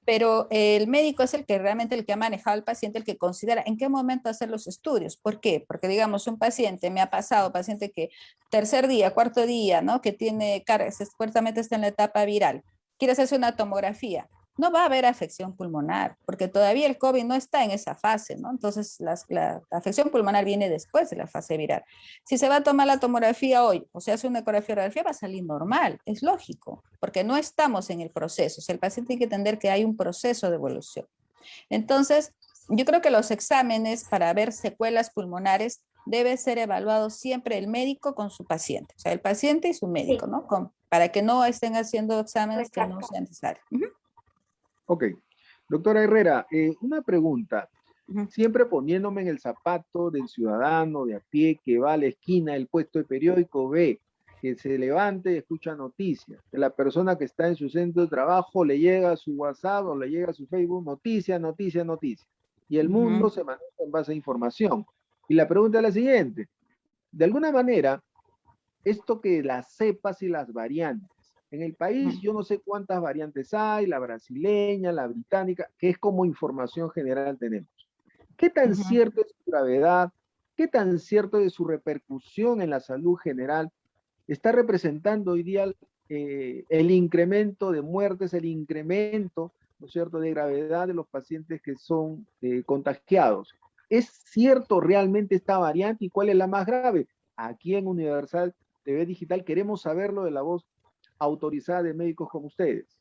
Pero el médico es el que realmente el que ha manejado al paciente, el que considera en qué momento hacer los estudios. ¿Por qué? Porque digamos un paciente, me ha pasado, paciente que tercer día, cuarto día, ¿no? Que tiene carga, supuestamente está en la etapa viral, quiere hacerse una tomografía. No va a haber afección pulmonar, porque todavía el COVID no está en esa fase, ¿no? Entonces, la afección pulmonar viene después de la fase viral. Si se va a tomar la tomografía hoy, o se hace una ecografía, va a salir normal, es lógico, porque no estamos en el proceso. O sea, el paciente tiene que entender que hay un proceso de evolución. Entonces, yo creo que los exámenes para ver secuelas pulmonares debe ser evaluado siempre el médico con su paciente, o sea, el paciente y su médico, Sí. ¿no? Para que no estén haciendo exámenes que no sean necesarios. Ok. Doctora Herrera, una pregunta. Siempre poniéndome en el zapato del ciudadano de a pie que va a la esquina del puesto de periódico, ve que se levante y escucha noticias, que la persona que está en su centro de trabajo le llega a su WhatsApp o le llega a su Facebook, noticia, noticia, noticia. Y el mundo se maneja en base a información. Y la pregunta es la siguiente. De alguna manera, esto que las cepas y las variantes, en el país yo no sé cuántas variantes hay, la brasileña, la británica, que es como información general tenemos. ¿Qué tan cierto es su gravedad? ¿Qué tan cierto es su repercusión en la salud general? Está representando hoy día el incremento de muertes, el incremento, ¿no es cierto?, de gravedad de los pacientes que son contagiados. ¿Es cierto realmente esta variante y cuál es la más grave? Aquí en Universal TV Digital queremos saberlo de la voz autorizada de médicos como ustedes.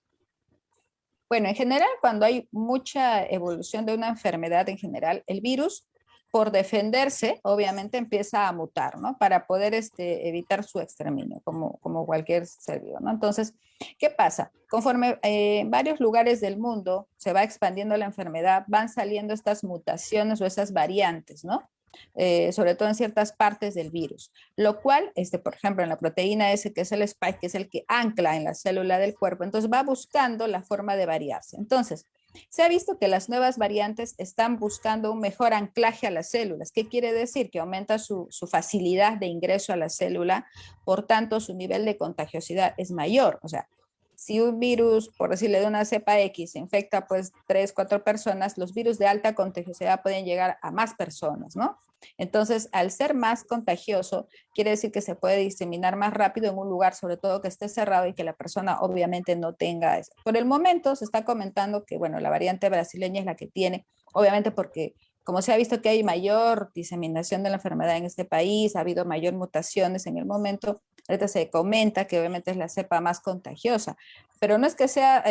Bueno, en general, cuando hay mucha evolución de una enfermedad en general, el virus, por defenderse, obviamente empieza a mutar, ¿no? Para poder evitar su exterminio, como cualquier ser vivo, ¿no? Entonces, ¿qué pasa? Conforme en varios lugares del mundo se va expandiendo la enfermedad, van saliendo estas mutaciones o esas variantes, ¿no? Sobre todo en ciertas partes del virus, lo cual, por ejemplo, en la proteína S, que es el spike, que es el que ancla en la célula del cuerpo, entonces va buscando la forma de variarse. Entonces, Se ha visto que las nuevas variantes están buscando un mejor anclaje a las células. ¿Qué quiere decir? Que aumenta su facilidad de ingreso a la célula, por tanto su nivel de contagiosidad es mayor. O sea, si un virus, por decirle de una cepa X, infecta pues 3, 4 personas, los virus de alta contagiosidad pueden llegar a más personas, ¿no? Entonces, al ser más contagioso, quiere decir que se puede diseminar más rápido en un lugar, sobre todo que esté cerrado y que la persona obviamente no tenga eso. Por el momento se está comentando que, bueno, la variante brasileña es la que tiene, obviamente porque como se ha visto que hay mayor diseminación de la enfermedad en este país, ha habido mayor mutaciones en el momento, ahorita se comenta que obviamente es la cepa más contagiosa, pero no es que sea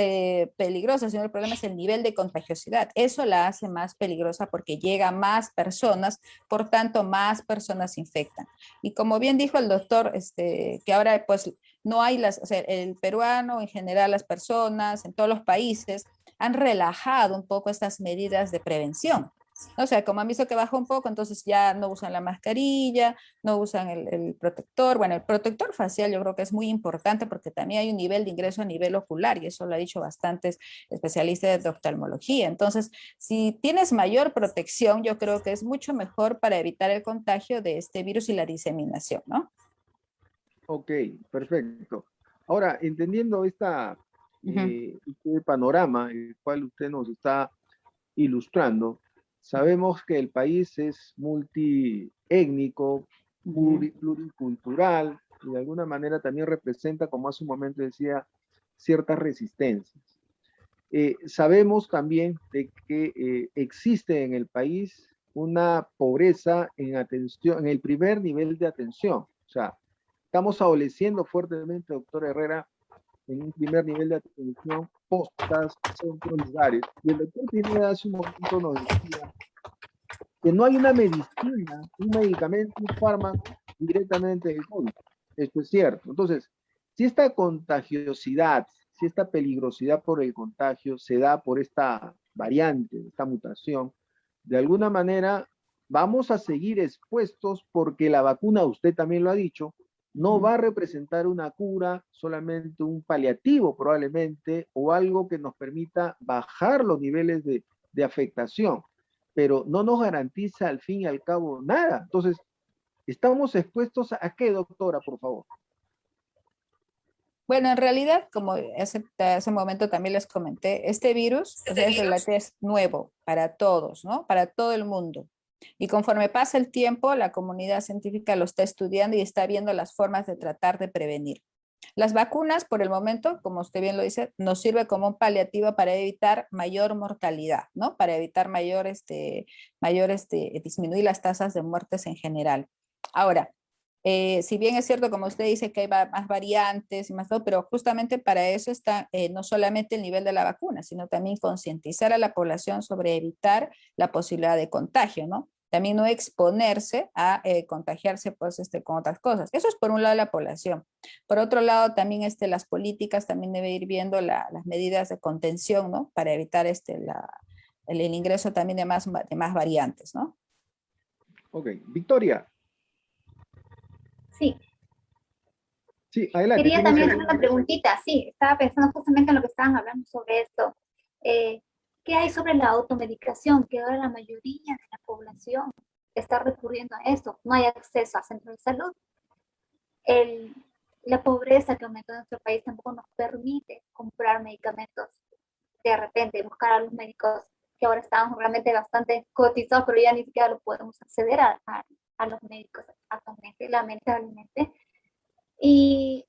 peligrosa, sino el problema es el nivel de contagiosidad. Eso la hace más peligrosa porque llega a más personas, por tanto, más personas se infectan. Y como bien dijo el doctor, que ahora pues no hay o sea, el peruano en general, las personas en todos los países han relajado un poco estas medidas de prevención. O sea, como han visto que bajó un poco, entonces ya no usan la mascarilla, no usan el protector. Bueno, el protector facial yo creo que es muy importante porque también hay un nivel de ingreso a nivel ocular y eso lo ha dicho bastantes especialistas de oftalmología. Entonces, si tienes mayor protección, yo creo que es mucho mejor para evitar el contagio de este virus y la diseminación, ¿no? Ok, perfecto. Ahora, entendiendo este panorama, el cual usted nos está ilustrando, sabemos que el país es multiétnico, pluricultural, y de alguna manera también representa, como hace un momento decía, ciertas resistencias. Sabemos también de que existe en el país una pobreza en atención, en el primer nivel de atención. O sea, estamos adoleciendo fuertemente, doctor Herrera, en un primer nivel de atención, postas, centros, lugares. Y el doctor Pineda hace un momento nos decía que no hay una medicina, un medicamento, un fármaco directamente del COVID. Esto es cierto. Entonces, si esta contagiosidad, si esta peligrosidad por el contagio se da por esta variante, esta mutación, de alguna manera vamos a seguir expuestos porque la vacuna, usted también lo ha dicho, no va a representar una cura, solamente un paliativo probablemente, o algo que nos permita bajar los niveles de afectación, pero no nos garantiza al fin y al cabo nada. Entonces, ¿estamos expuestos a qué, doctora, por favor? Bueno, en realidad, como hace un momento también les comenté, este virus, o sea, es nuevo para todos, ¿no? Para todo el mundo. Y conforme pasa el tiempo, la comunidad científica lo está estudiando y está viendo las formas de tratar de prevenir. Las vacunas, por el momento, como usted bien lo dice, nos sirve como un paliativo para evitar mayor mortalidad, ¿no? Para evitar disminuir las tasas de muertes en general. Ahora, si bien es cierto, como usted dice, que hay más variantes y más todo, pero justamente para eso está no solamente el nivel de la vacuna, sino también concientizar a la población sobre evitar la posibilidad de contagio, ¿no? También no exponerse a contagiarse pues, con otras cosas. Eso es por un lado la población. Por otro lado, también las políticas también debe ir viendo las medidas de contención, ¿no? Para evitar el ingreso también de más variantes, ¿no? Ok, Victoria. Sí. Sí, adelante. Quería también hacer una preguntita. Sí, estaba pensando justamente en lo que estaban hablando sobre esto. ¿Qué hay sobre la automedicación? Que ahora la mayoría de la población está recurriendo a esto. No hay acceso a centros de salud. La pobreza que aumentó en nuestro país tampoco nos permite comprar medicamentos de repente, buscar a los médicos que ahora están realmente bastante cotizados, pero ya ni siquiera lo podemos acceder a los médicos actualmente, lamentablemente. Y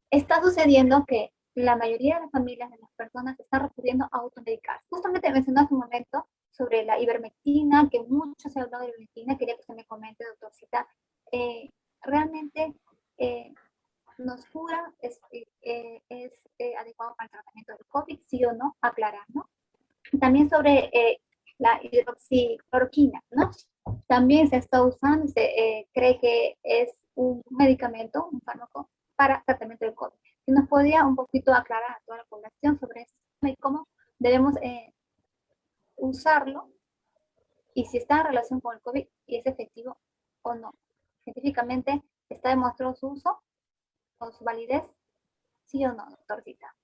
está sucediendo que la mayoría de las familias, de las personas, están recurriendo a automedicar. Justamente mencionó hace un momento sobre la ivermectina, que mucho se ha hablado de ivermectina, quería que usted me comente, doctorcita, realmente nos cura, es adecuado para el tratamiento del COVID, sí o no, aclarar, ¿no? También sobre la hidroxicloroquina, ¿no? También se está usando, se cree que es un medicamento, un fármaco para tratamiento del COVID. Si nos podía un poquito aclarar a toda la población sobre eso y cómo debemos usarlo y si está en relación con el COVID y es efectivo o no. Científicamente está demostrado su uso o su validez, sí o no, doctorcita.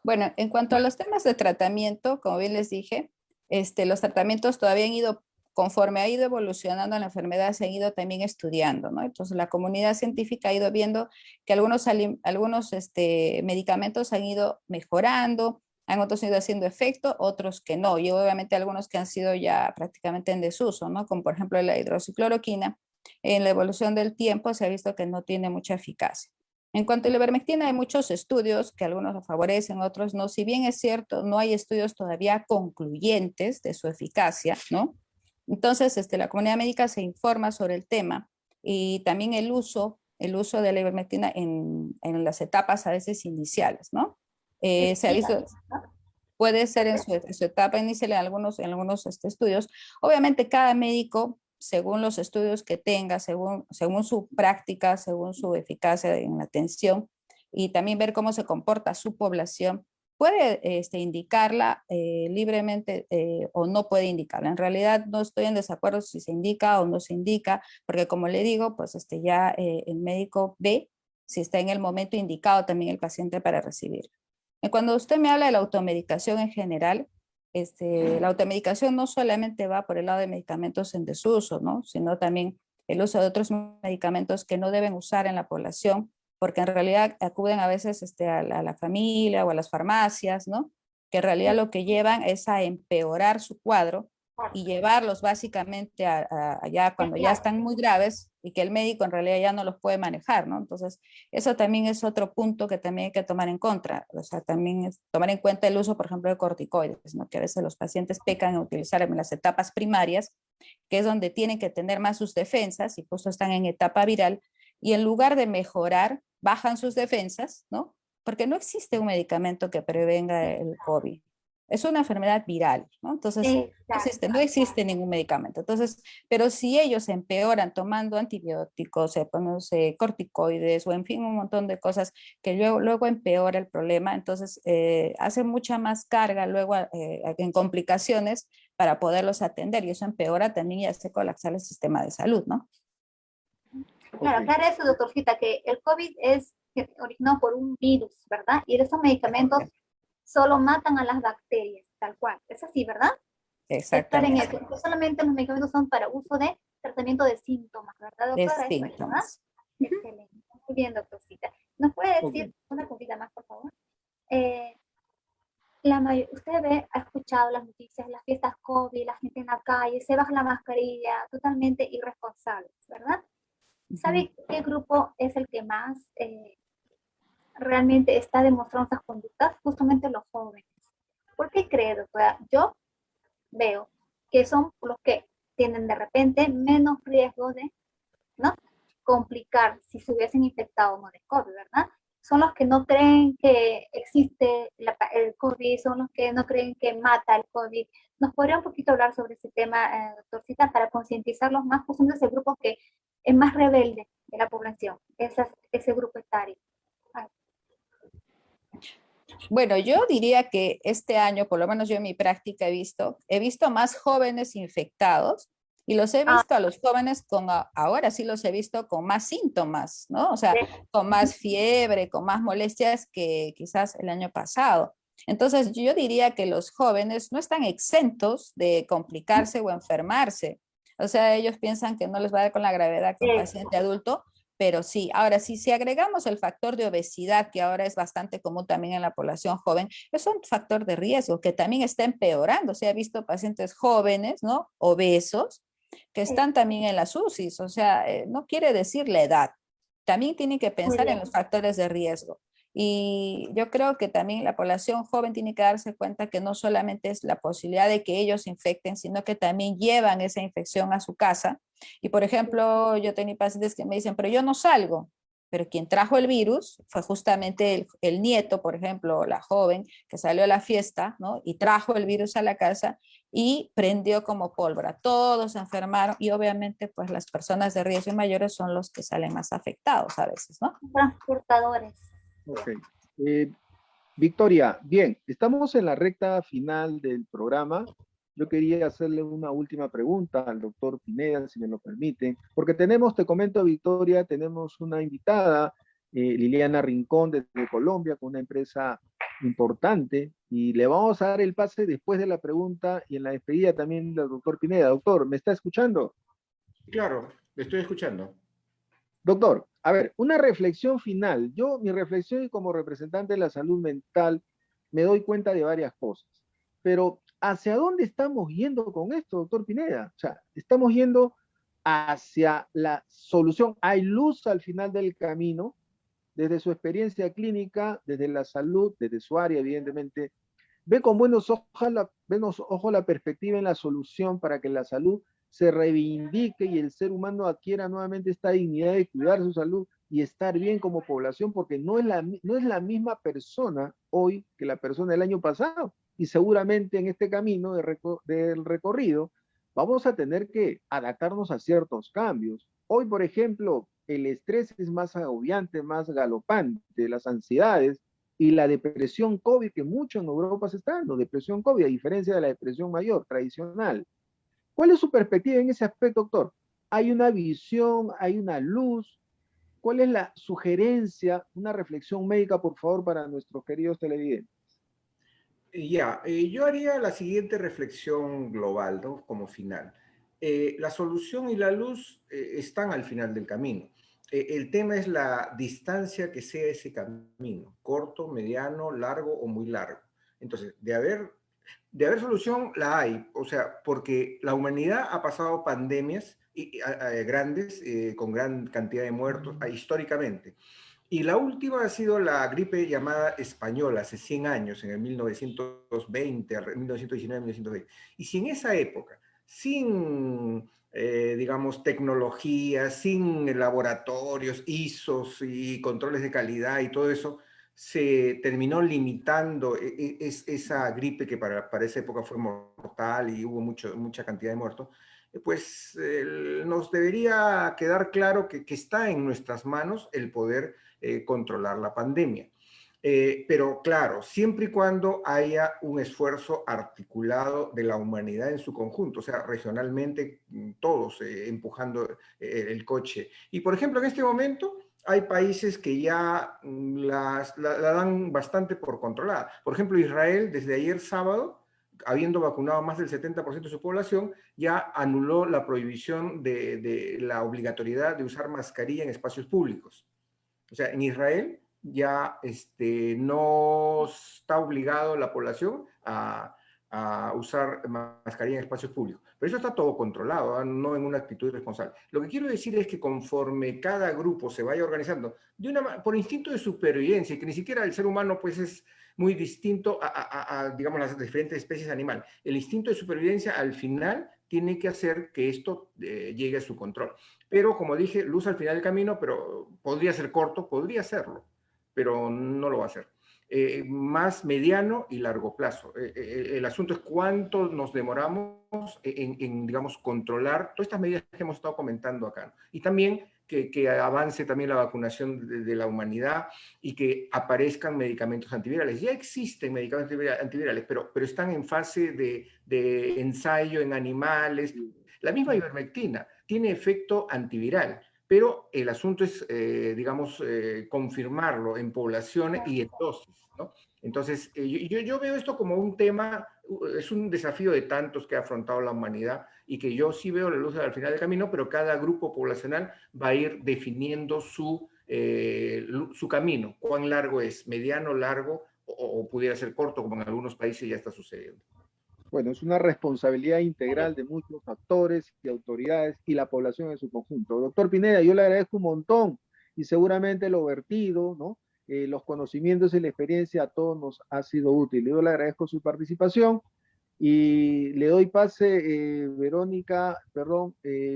Bueno, en cuanto a los temas de tratamiento, como bien les dije, los tratamientos todavía han ido, conforme ha ido evolucionando la enfermedad, se han ido también estudiando, ¿no? Entonces, la comunidad científica ha ido viendo que algunos medicamentos han ido mejorando, han otros ido haciendo efecto, otros que no, y obviamente algunos que han sido ya prácticamente en desuso, ¿no? Como por ejemplo la hidroxicloroquina, en la evolución del tiempo se ha visto que no tiene mucha eficacia. En cuanto a la ivermectina, hay muchos estudios que algunos lo favorecen, otros no. Si bien es cierto, no hay estudios todavía concluyentes de su eficacia, ¿no? Entonces, la comunidad médica se informa sobre el tema y también el uso de la ivermectina en las etapas a veces iniciales, ¿no? Se ha visto, puede ser en su etapa inicial en algunos estudios. Obviamente cada médico, según los estudios que tenga, según su práctica, según su eficacia en la atención y también ver cómo se comporta su población, puede indicarla libremente o no puede indicarla. En realidad no estoy en desacuerdo si se indica o no se indica, porque como le digo, pues ya el médico ve si está en el momento indicado también el paciente para recibir. Cuando usted me habla de la automedicación en general, la automedicación no solamente va por el lado de medicamentos en desuso, ¿no? Sino también el uso de otros medicamentos que no deben usar en la población, porque en realidad acuden a veces a la familia o a las farmacias, ¿no? Que en realidad lo que llevan es a empeorar su cuadro y llevarlos básicamente allá cuando ya están muy graves y que el médico en realidad ya no los puede manejar, ¿no? Entonces, eso también es otro punto que también hay que tomar en contra. O sea, también es tomar en cuenta el uso, por ejemplo, de corticoides, ¿no? Que a veces los pacientes pecan en utilizar en las etapas primarias, que es donde tienen que tener más sus defensas y justo están en etapa viral, y en lugar de mejorar, bajan sus defensas, ¿no? Porque no existe un medicamento que prevenga el COVID. Es una enfermedad viral, ¿no? Entonces, no existe ningún medicamento. Entonces, pero si ellos empeoran tomando antibióticos, corticoides o en fin, un montón de cosas que luego empeora el problema, entonces hace mucha más carga luego en complicaciones para poderlos atender y eso empeora también y hace colapsar el sistema de salud, ¿no? Claro, aclara eso, doctorcita, que el COVID es originado por un virus, ¿verdad? Y esos medicamentos solo matan a las bacterias, tal cual. Es así, ¿verdad? Exactamente. Eso. No solamente los medicamentos son para uso de tratamiento de síntomas, ¿verdad, doctora? De síntomas. Excelente. Muy bien, doctorcita. ¿Nos puede decir una cosita más, por favor? Usted ha escuchado las noticias, las fiestas COVID, la gente en la calle, se baja la mascarilla, totalmente irresponsables, ¿verdad? ¿Sabe qué grupo es el que más realmente está demostrando esas conductas? Justamente los jóvenes. ¿Por qué cree, doctora? Yo veo que son los que tienen de repente menos riesgo de, ¿no?, complicar si se hubiesen infectado o no de COVID, ¿verdad? Son los que no creen que existe el COVID, son los que no creen que mata el COVID. ¿Nos podría un poquito hablar sobre ese tema, doctorcita, para concientizarlos más, justamente ese grupo que es más rebelde de la población, ese grupo etario? Bueno, yo diría que este año, por lo menos yo en mi práctica he visto más jóvenes infectados y los he visto a los jóvenes ahora sí los he visto con más síntomas, ¿no? O sea, con más fiebre, con más molestias que quizás el año pasado. Entonces, yo diría que los jóvenes no están exentos de complicarse o enfermarse. O sea, ellos piensan que no les va a dar con la gravedad que un paciente adulto, pero sí. Ahora, si agregamos el factor de obesidad, que ahora es bastante común también en la población joven, es un factor de riesgo que también está empeorando. Se ha visto pacientes jóvenes, ¿no?, obesos, que están también en las UCIs. O sea, no quiere decir la edad. También tienen que pensar en los factores de riesgo. Y yo creo que también la población joven tiene que darse cuenta que no solamente es la posibilidad de que ellos se infecten, sino que también llevan esa infección a su casa. Y por ejemplo, yo tenía pacientes que me dicen, pero yo no salgo. Pero quien trajo el virus fue justamente el nieto, por ejemplo, la joven que salió a la fiesta, ¿no?, y trajo el virus a la casa y prendió como pólvora. Todos se enfermaron y obviamente pues las personas de riesgo mayores son los que salen más afectados a veces, ¿no? Transportadores. Ok. Victoria, bien, estamos en la recta final del programa. Yo quería hacerle una última pregunta al doctor Pineda, si me lo permiten, porque te comento, Victoria, tenemos una invitada, Liliana Rincón, desde Colombia, con una empresa importante y le vamos a dar el pase después de la pregunta y en la despedida también del doctor Pineda. Doctor, ¿me está escuchando? Claro, le estoy escuchando. Doctor, a ver, una reflexión final. Yo, mi reflexión como representante de la salud mental, me doy cuenta de varias cosas. Pero, ¿hacia dónde estamos yendo con esto, doctor Pineda? O sea, estamos yendo hacia la solución. ¿Hay luz al final del camino? Desde su experiencia clínica, desde la salud, desde su área, evidentemente, ve con buenos ojos la perspectiva en la solución para que la salud se reivindique y el ser humano adquiera nuevamente esta dignidad de cuidar su salud y estar bien como población, porque no es la misma persona hoy que la persona del año pasado. Y seguramente en este camino del recorrido vamos a tener que adaptarnos a ciertos cambios. Hoy, por ejemplo, el estrés es más agobiante, más galopante, las ansiedades y la depresión COVID, que mucho en Europa se está dando, depresión COVID, a diferencia de la depresión mayor, tradicional. ¿Cuál es su perspectiva en ese aspecto, doctor? ¿Hay una visión, hay una luz? ¿Cuál es la sugerencia, una reflexión médica, por favor, para nuestros queridos televidentes? Yo haría la siguiente reflexión global, ¿no? Como final. La solución y la luz están al final del camino. El tema es la distancia que sea ese camino, corto, mediano, largo o muy largo. Entonces, de haber solución, la hay. O sea, porque la humanidad ha pasado pandemias grandes, con gran cantidad de muertos, históricamente. Y la última ha sido la gripe llamada española, hace 100 años, en el 1920, 1919-1920. Y si en esa época, sin, digamos, tecnología, sin laboratorios, ISOs y controles de calidad y todo eso, se terminó limitando esa gripe que para esa época fue mortal y hubo mucha cantidad de muertos, pues nos debería quedar claro que está en nuestras manos el poder controlar la pandemia. Pero claro, siempre y cuando haya un esfuerzo articulado de la humanidad en su conjunto, o sea, regionalmente todos empujando el coche. Y por ejemplo, en este momento hay países que ya la dan bastante por controlada. Por ejemplo, Israel, desde ayer sábado, habiendo vacunado más del 70% de su población, ya anuló la prohibición de la obligatoriedad de usar mascarilla en espacios públicos. O sea, en Israel ya no está obligado la población a usar mascarilla en espacios públicos. Pero eso está todo controlado, ¿eh? No en una actitud irresponsable. Lo que quiero decir es que conforme cada grupo se vaya organizando por instinto de supervivencia, que ni siquiera el ser humano pues es muy distinto digamos, las diferentes especies animales. El instinto de supervivencia al final tiene que hacer que esto llegue a su control. Pero como dije, luz al final del camino, pero podría ser corto, podría serlo, pero no lo va a ser. Más mediano y largo plazo. El asunto es cuánto nos demoramos digamos, controlar todas estas medidas que hemos estado comentando acá, ¿no? Y también que avance también la vacunación de la humanidad y que aparezcan medicamentos antivirales. Ya existen medicamentos antivirales, pero están en fase de ensayo en animales. La misma ivermectina tiene efecto antiviral, pero el asunto es, digamos, confirmarlo en poblaciones y en dosis, ¿no? Entonces, yo veo esto como un tema, es un desafío de tantos que ha afrontado la humanidad y que yo sí veo la luz al final del camino, pero cada grupo poblacional va a ir definiendo su camino, cuán largo es, mediano, largo, o pudiera ser corto, como en algunos países ya está sucediendo. Bueno, es una responsabilidad integral de muchos actores y autoridades y la población en su conjunto. Doctor Pineda, yo le agradezco un montón y seguramente lo vertido, ¿no? Los conocimientos y la experiencia a todos nos ha sido útil. Yo le agradezco su participación y le doy pase,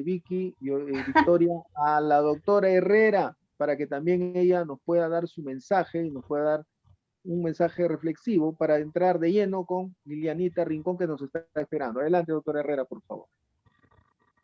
Vicky, Victoria, a la doctora Herrera para que también ella nos pueda dar su mensaje y nos pueda dar un mensaje reflexivo para entrar de lleno con Lilianita Rincón que nos está esperando. Adelante, doctora Herrera, por favor.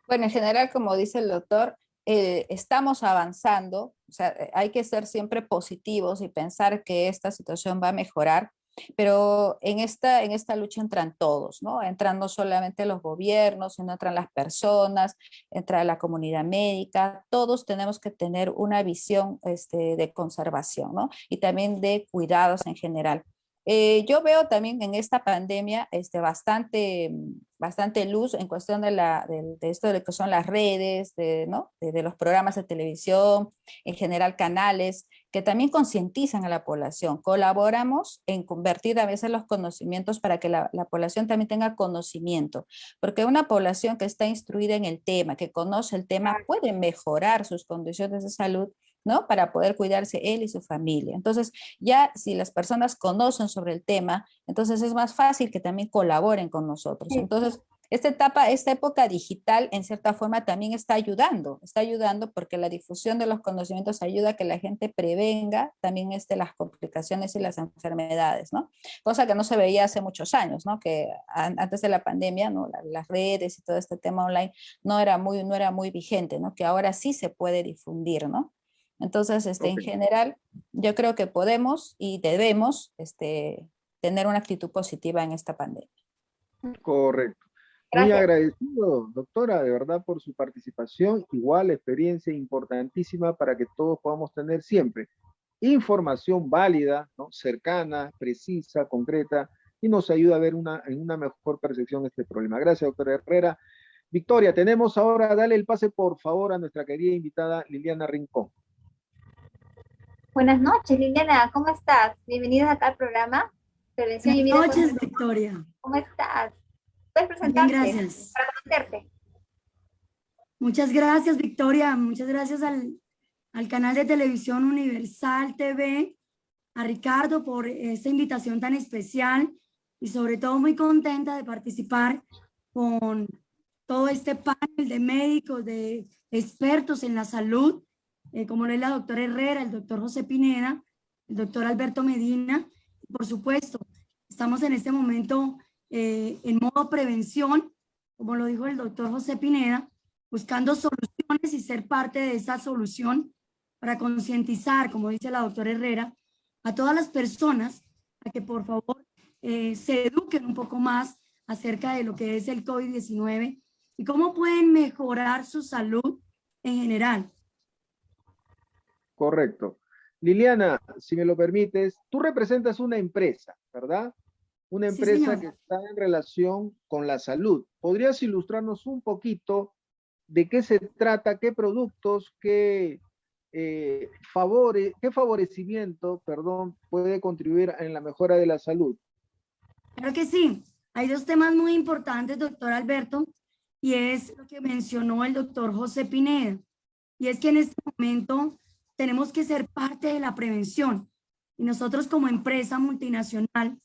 Bueno, en general, como dice el doctor, estamos avanzando, o sea, hay que ser siempre positivos y pensar que esta situación va a mejorar, pero en esta lucha entran todos, ¿no? Entran no solamente los gobiernos, sino entran las personas, entra la comunidad médica, todos tenemos que tener una visión de conservación, ¿no? Y también de cuidados en general. Yo veo también en esta pandemia bastante luz en cuestión de esto de lo que son las redes, ¿no? de los programas de televisión, en general canales, que también concientizan a la población. Colaboramos en convertir a veces los conocimientos para que la población también tenga conocimiento, porque una población que está instruida en el tema, que conoce el tema, puede mejorar sus condiciones de salud, ¿no? Para poder cuidarse él y su familia. Entonces, ya si las personas conocen sobre el tema, entonces es más fácil que también colaboren con nosotros. Sí. Entonces, esta época digital, en cierta forma, también está ayudando porque la difusión de los conocimientos ayuda a que la gente prevenga también las complicaciones y las enfermedades, ¿no? Cosa que no se veía hace muchos años, ¿no? Que antes de la pandemia, ¿no? Las redes y todo este tema online no era muy vigente, ¿no? Que ahora sí se puede difundir, ¿no? Entonces, en general, yo creo que podemos y debemos tener una actitud positiva en esta pandemia. Correcto. Muy agradecido, doctora, de verdad, por su participación. Igual, experiencia importantísima para que todos podamos tener siempre información válida, ¿no? Cercana, precisa, concreta, y nos ayuda a ver en una mejor percepción este problema. Gracias, doctora Herrera. Victoria, tenemos ahora, dale el pase, por favor, a nuestra querida invitada Liliana Rincón. Buenas noches, Liliana, ¿cómo estás? Bienvenida acá al programa Prevención y Vida. Buenas noches, Victoria. ¿Cómo estás? ¿Puedes presentarte? Bien, gracias. Para conocerte. Muchas gracias, Victoria. Muchas gracias al canal de televisión Universal TV, a Ricardo por esta invitación tan especial y sobre todo muy contenta de participar con todo este panel de médicos, de expertos en la salud, como lo es la doctora Herrera, el doctor José Pineda, el doctor Alberto Medina. Por supuesto, estamos en este momento en modo prevención, como lo dijo el doctor José Pineda, buscando soluciones y ser parte de esa solución para concientizar, como dice la doctora Herrera, a todas las personas a que por favor se eduquen un poco más acerca de lo que es el COVID-19 y cómo pueden mejorar su salud en general. Correcto. Liliana, si me lo permites, tú representas una empresa, ¿verdad? Una empresa que está en relación con la salud. ¿Podrías ilustrarnos un poquito de qué se trata, qué productos, qué favorecimiento, puede contribuir en la mejora de la salud? Claro que sí. Hay dos temas muy importantes, doctor Alberto, y es lo que mencionó el doctor José Pineda. Y es que en este momento tenemos que ser parte de la prevención. Y nosotros como empresa multinacional,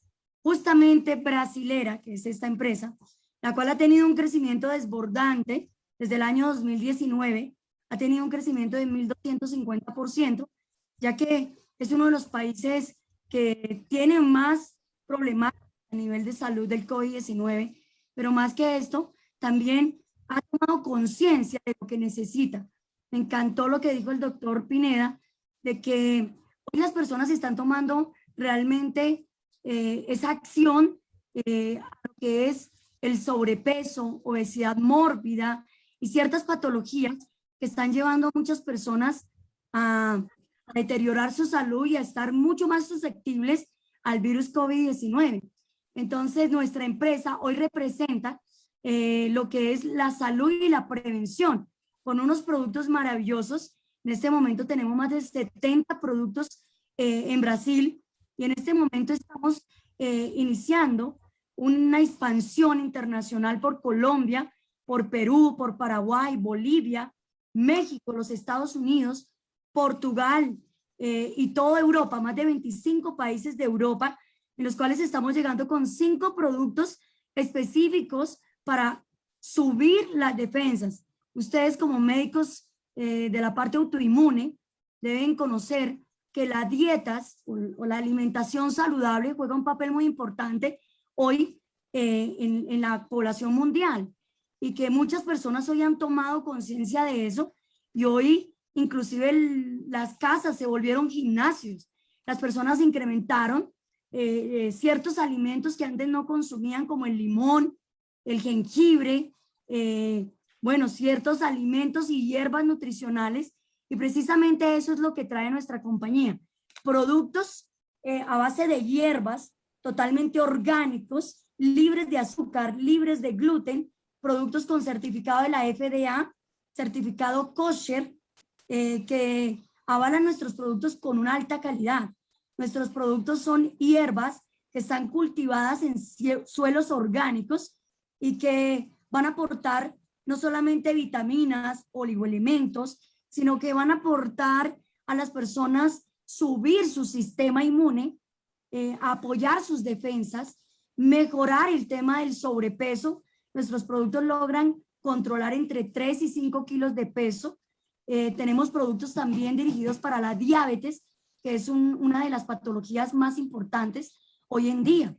justamente brasilera, que es esta empresa, la cual ha tenido un crecimiento desbordante desde el año 2019, ha tenido un crecimiento de 1.250%, ya que es uno de los países que tiene más problemas a nivel de salud del COVID-19, pero más que esto, también ha tomado conciencia de lo que necesita. Me encantó lo que dijo el doctor Pineda, de que hoy las personas están tomando realmente esa acción a lo que es el sobrepeso, obesidad mórbida y ciertas patologías que están llevando a muchas personas a deteriorar su salud y a estar mucho más susceptibles al virus COVID-19. Entonces, nuestra empresa hoy representa lo que es la salud y la prevención, con unos productos maravillosos. En este momento tenemos más de 70 productos en Brasil y en este momento estamos iniciando una expansión internacional por Colombia, por Perú, por Paraguay, Bolivia, México, los Estados Unidos, Portugal y toda Europa, más de 25 países de Europa, en los cuales estamos llegando con 5 productos específicos para subir las defensas. Ustedes como médicos de la parte autoinmune deben conocer que las dietas o la alimentación saludable juega un papel muy importante hoy en la población mundial y que muchas personas hoy han tomado conciencia de eso y hoy inclusive las casas se volvieron gimnasios. Las personas incrementaron ciertos alimentos que antes no consumían como el limón, el jengibre, bueno, ciertos alimentos y hierbas nutricionales, y precisamente eso es lo que trae nuestra compañía. Productos a base de hierbas totalmente orgánicos, libres de azúcar, libres de gluten, productos con certificado de la FDA, certificado kosher, que avalan nuestros productos con una alta calidad. Nuestros productos son hierbas que están cultivadas en suelos orgánicos y que van a aportar no solamente vitaminas, oligoelementos, sino que van a aportar a las personas subir su sistema inmune, apoyar sus defensas, mejorar el tema del sobrepeso. Nuestros productos logran controlar entre 3 y 5 kilos de peso. Tenemos productos también dirigidos para la diabetes, que es una de las patologías más importantes hoy en día,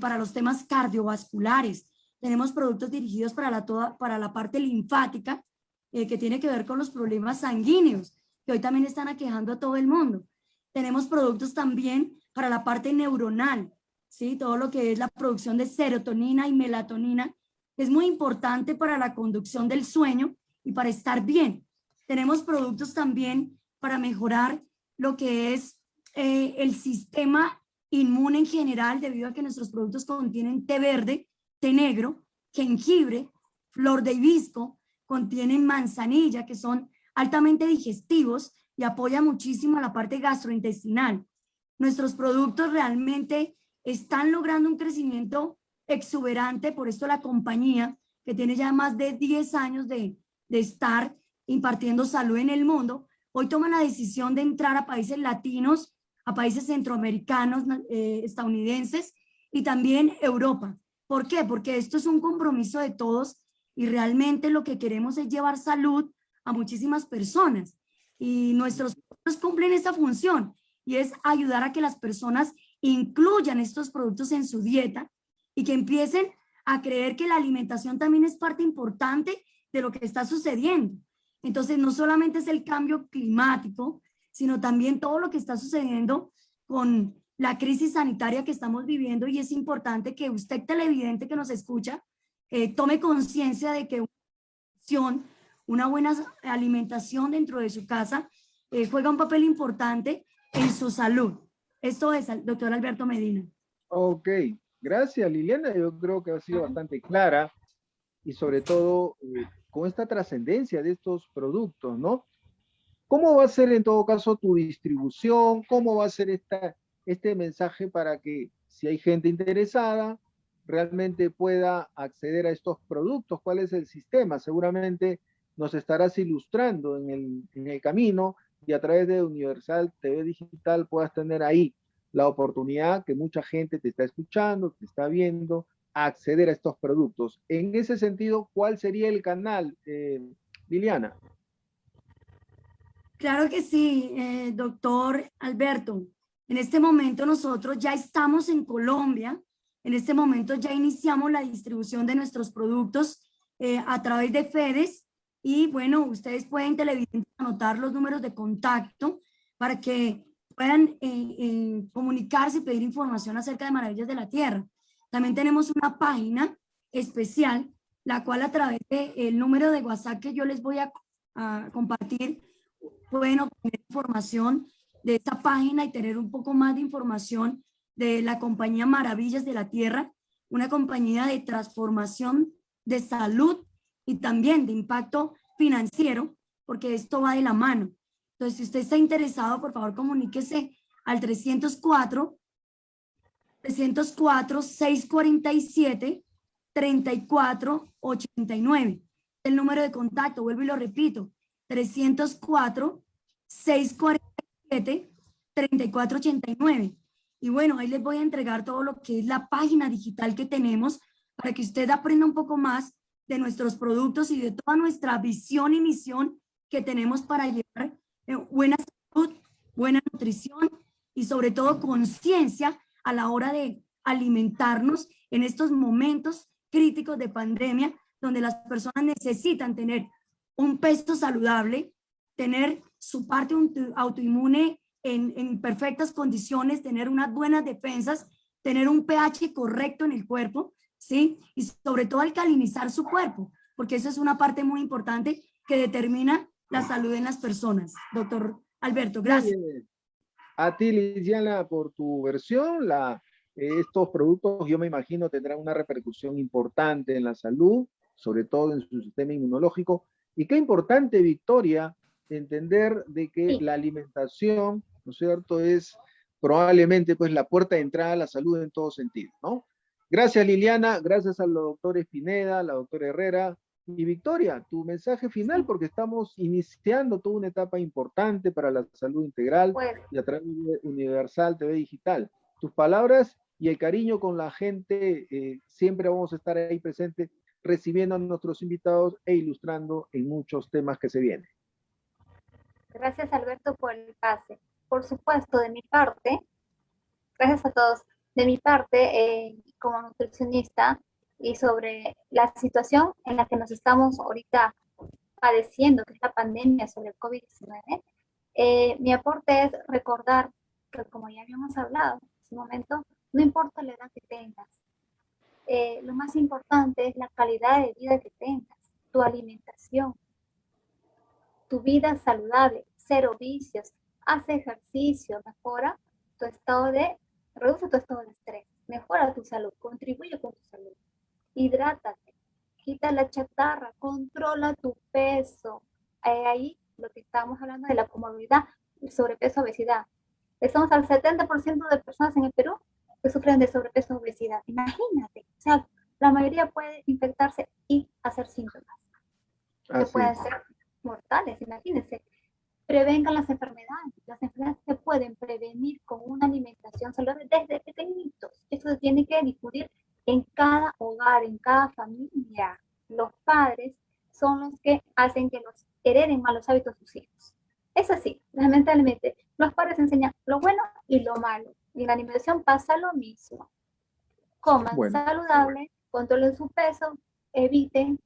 para los temas cardiovasculares. Tenemos productos dirigidos para la parte linfática, que tiene que ver con los problemas sanguíneos, que hoy también están aquejando a todo el mundo. Tenemos productos también para la parte neuronal, ¿sí? Todo lo que es la producción de serotonina y melatonina, que es muy importante para la conducción del sueño y para estar bien. Tenemos productos también para mejorar lo que es el sistema inmune en general, debido a que nuestros productos contienen té verde, té negro, jengibre, flor de hibisco, contienen manzanilla, que son altamente digestivos y apoya muchísimo a la parte gastrointestinal. Nuestros productos realmente están logrando un crecimiento exuberante, por esto la compañía, que tiene ya más de 10 años de estar impartiendo salud en el mundo, hoy toma la decisión de entrar a países latinos, a países centroamericanos, estadounidenses y también Europa. ¿Por qué? Porque esto es un compromiso de todos y realmente lo que queremos es llevar salud a muchísimas personas. Y nuestros productos cumplen esta función y es ayudar a que las personas incluyan estos productos en su dieta y que empiecen a creer que la alimentación también es parte importante de lo que está sucediendo. Entonces, no solamente es el cambio climático, sino también todo lo que está sucediendo con la crisis sanitaria que estamos viviendo, y es importante que usted, televidente que nos escucha, tome conciencia de que una buena alimentación dentro de su casa juega un papel importante en su salud. Esto es, doctor Alberto Medina. Ok, gracias Liliana, yo creo que ha sido bastante clara y sobre todo con esta trascendencia de estos productos, ¿no? ¿Cómo va a ser en todo caso tu distribución? ¿Cómo va a ser este mensaje para que si hay gente interesada realmente pueda acceder a estos productos? ¿Cuál es el sistema? Seguramente nos estarás ilustrando en el camino y a través de Universal TV Digital puedas tener ahí la oportunidad que mucha gente te está escuchando, te está viendo, a acceder a estos productos. En ese sentido, ¿cuál sería el canal, Liliana? Claro que sí, doctor Alberto. En este momento nosotros ya estamos en Colombia. En este momento ya iniciamos la distribución de nuestros productos a través de FEDES. Y bueno, ustedes pueden, televidentes, anotar los números de contacto para que puedan comunicarse y pedir información acerca de Maravillas de la Tierra. También tenemos una página especial, la cual a través del número de WhatsApp que yo les voy a compartir, pueden obtener información de esta página y tener un poco más de información de la compañía Maravillas de la Tierra, una compañía de transformación de salud y también de impacto financiero, porque esto va de la mano. Entonces, si usted está interesado, por favor, comuníquese al 304-647-3489. El número de contacto, vuelvo y lo repito, 304-647-3489. Y bueno, ahí les voy a entregar todo lo que es la página digital que tenemos para que usted aprenda un poco más de nuestros productos y de toda nuestra visión y misión que tenemos para llevar buena salud, buena nutrición y sobre todo conciencia a la hora de alimentarnos en estos momentos críticos de pandemia, donde las personas necesitan tener un peso saludable, tener su parte autoinmune en perfectas condiciones, tener unas buenas defensas, tener un pH correcto en el cuerpo, ¿sí? Y sobre todo alcalinizar su cuerpo, porque eso es una parte muy importante que determina la salud en las personas. Doctor Alberto, gracias. A ti, Liliana, por tu versión, la Estos productos, yo me imagino, tendrán una repercusión importante en la salud, sobre todo en su sistema inmunológico. Y qué importante, Victoria, entender de que Sí. la alimentación, ¿no es cierto?, es probablemente pues la puerta de entrada a la salud en todo sentido, ¿no? Gracias, Liliana, gracias a la doctora Espineda, a la doctora Herrera, y Victoria, tu mensaje final, porque estamos iniciando toda una etapa importante para la salud integral Pues y a través de Universal TV Digital. Tus palabras y el cariño con la gente, siempre vamos a estar ahí presentes, recibiendo a nuestros invitados e ilustrando en muchos temas que se vienen. gracias, Alberto, por el pase. Por supuesto, de mi parte, gracias a todos. De mi parte, como nutricionista y sobre la situación en la que nos estamos ahorita padeciendo, que es la pandemia sobre el COVID-19, mi aporte es recordar que, como ya habíamos hablado en ese momento, no importa la edad que tengas, lo más importante es la calidad de vida que tengas, tu alimentación, tu vida saludable, cero vicios, haz ejercicio, mejora tu estado de, reduce tu estado de estrés, mejora tu salud, contribuye con tu salud, hidrátate, quita la chatarra, controla tu peso. Ahí lo que estamos hablando de la comorbilidad, el sobrepeso, obesidad. Estamos al 70% de personas en el Perú que sufren de sobrepeso, obesidad. Imagínate, o sea, la mayoría puede infectarse y hacer síntomas que pueden ser mortales, imagínense. Prevengan las enfermedades. Las enfermedades se pueden prevenir con una alimentación saludable desde pequeñitos. Eso se tiene que difundir en cada hogar, en cada familia. Los padres son los que hacen que los hereden malos hábitos a sus hijos. Es así, lamentablemente. Los padres enseñan lo bueno y lo malo. Y en la alimentación pasa lo mismo. Coman saludable, controlen su peso, eviten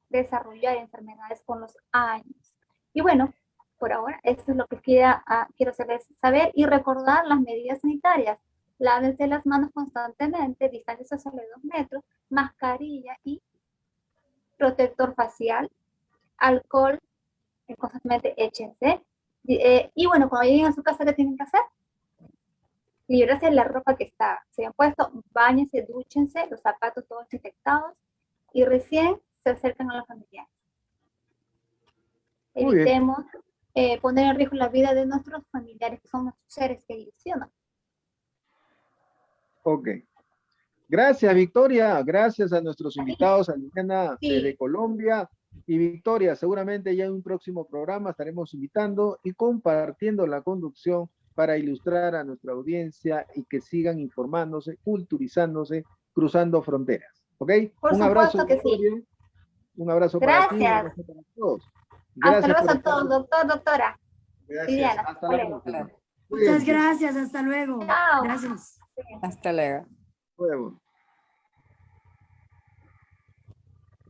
desarrollar enfermedades con los años. Y bueno, por ahora, esto es lo que quiero hacerles saber y recordar las medidas sanitarias. Lávense las manos constantemente, distancia social de 2 metros, mascarilla y protector facial, alcohol, constantemente échense. Y bueno, cuando lleguen a su casa, ¿qué tienen que hacer? Librarse de la ropa que se han puesto, báñense, dúchense, los zapatos todos desinfectados y recién se acercan a los familiares. Evitemos poner en riesgo la vida de nuestros familiares, que son nuestros seres queridos, ¿sí o no? Ok. Gracias, Victoria. Gracias a nuestros invitados, a Liliana desde Colombia. Y Victoria, seguramente ya en un próximo programa estaremos invitando y compartiendo la conducción para ilustrar a nuestra audiencia y que sigan informándose, culturizándose, cruzando fronteras. ¿Ok? Un abrazo, Victoria. Un abrazo para ti. Un abrazo para todos. Hasta luego a todos, doctor, doctora. Gracias. Liliana, hasta la próxima. Muchas gracias, hasta luego. Chao. Gracias. Hasta luego. Luego.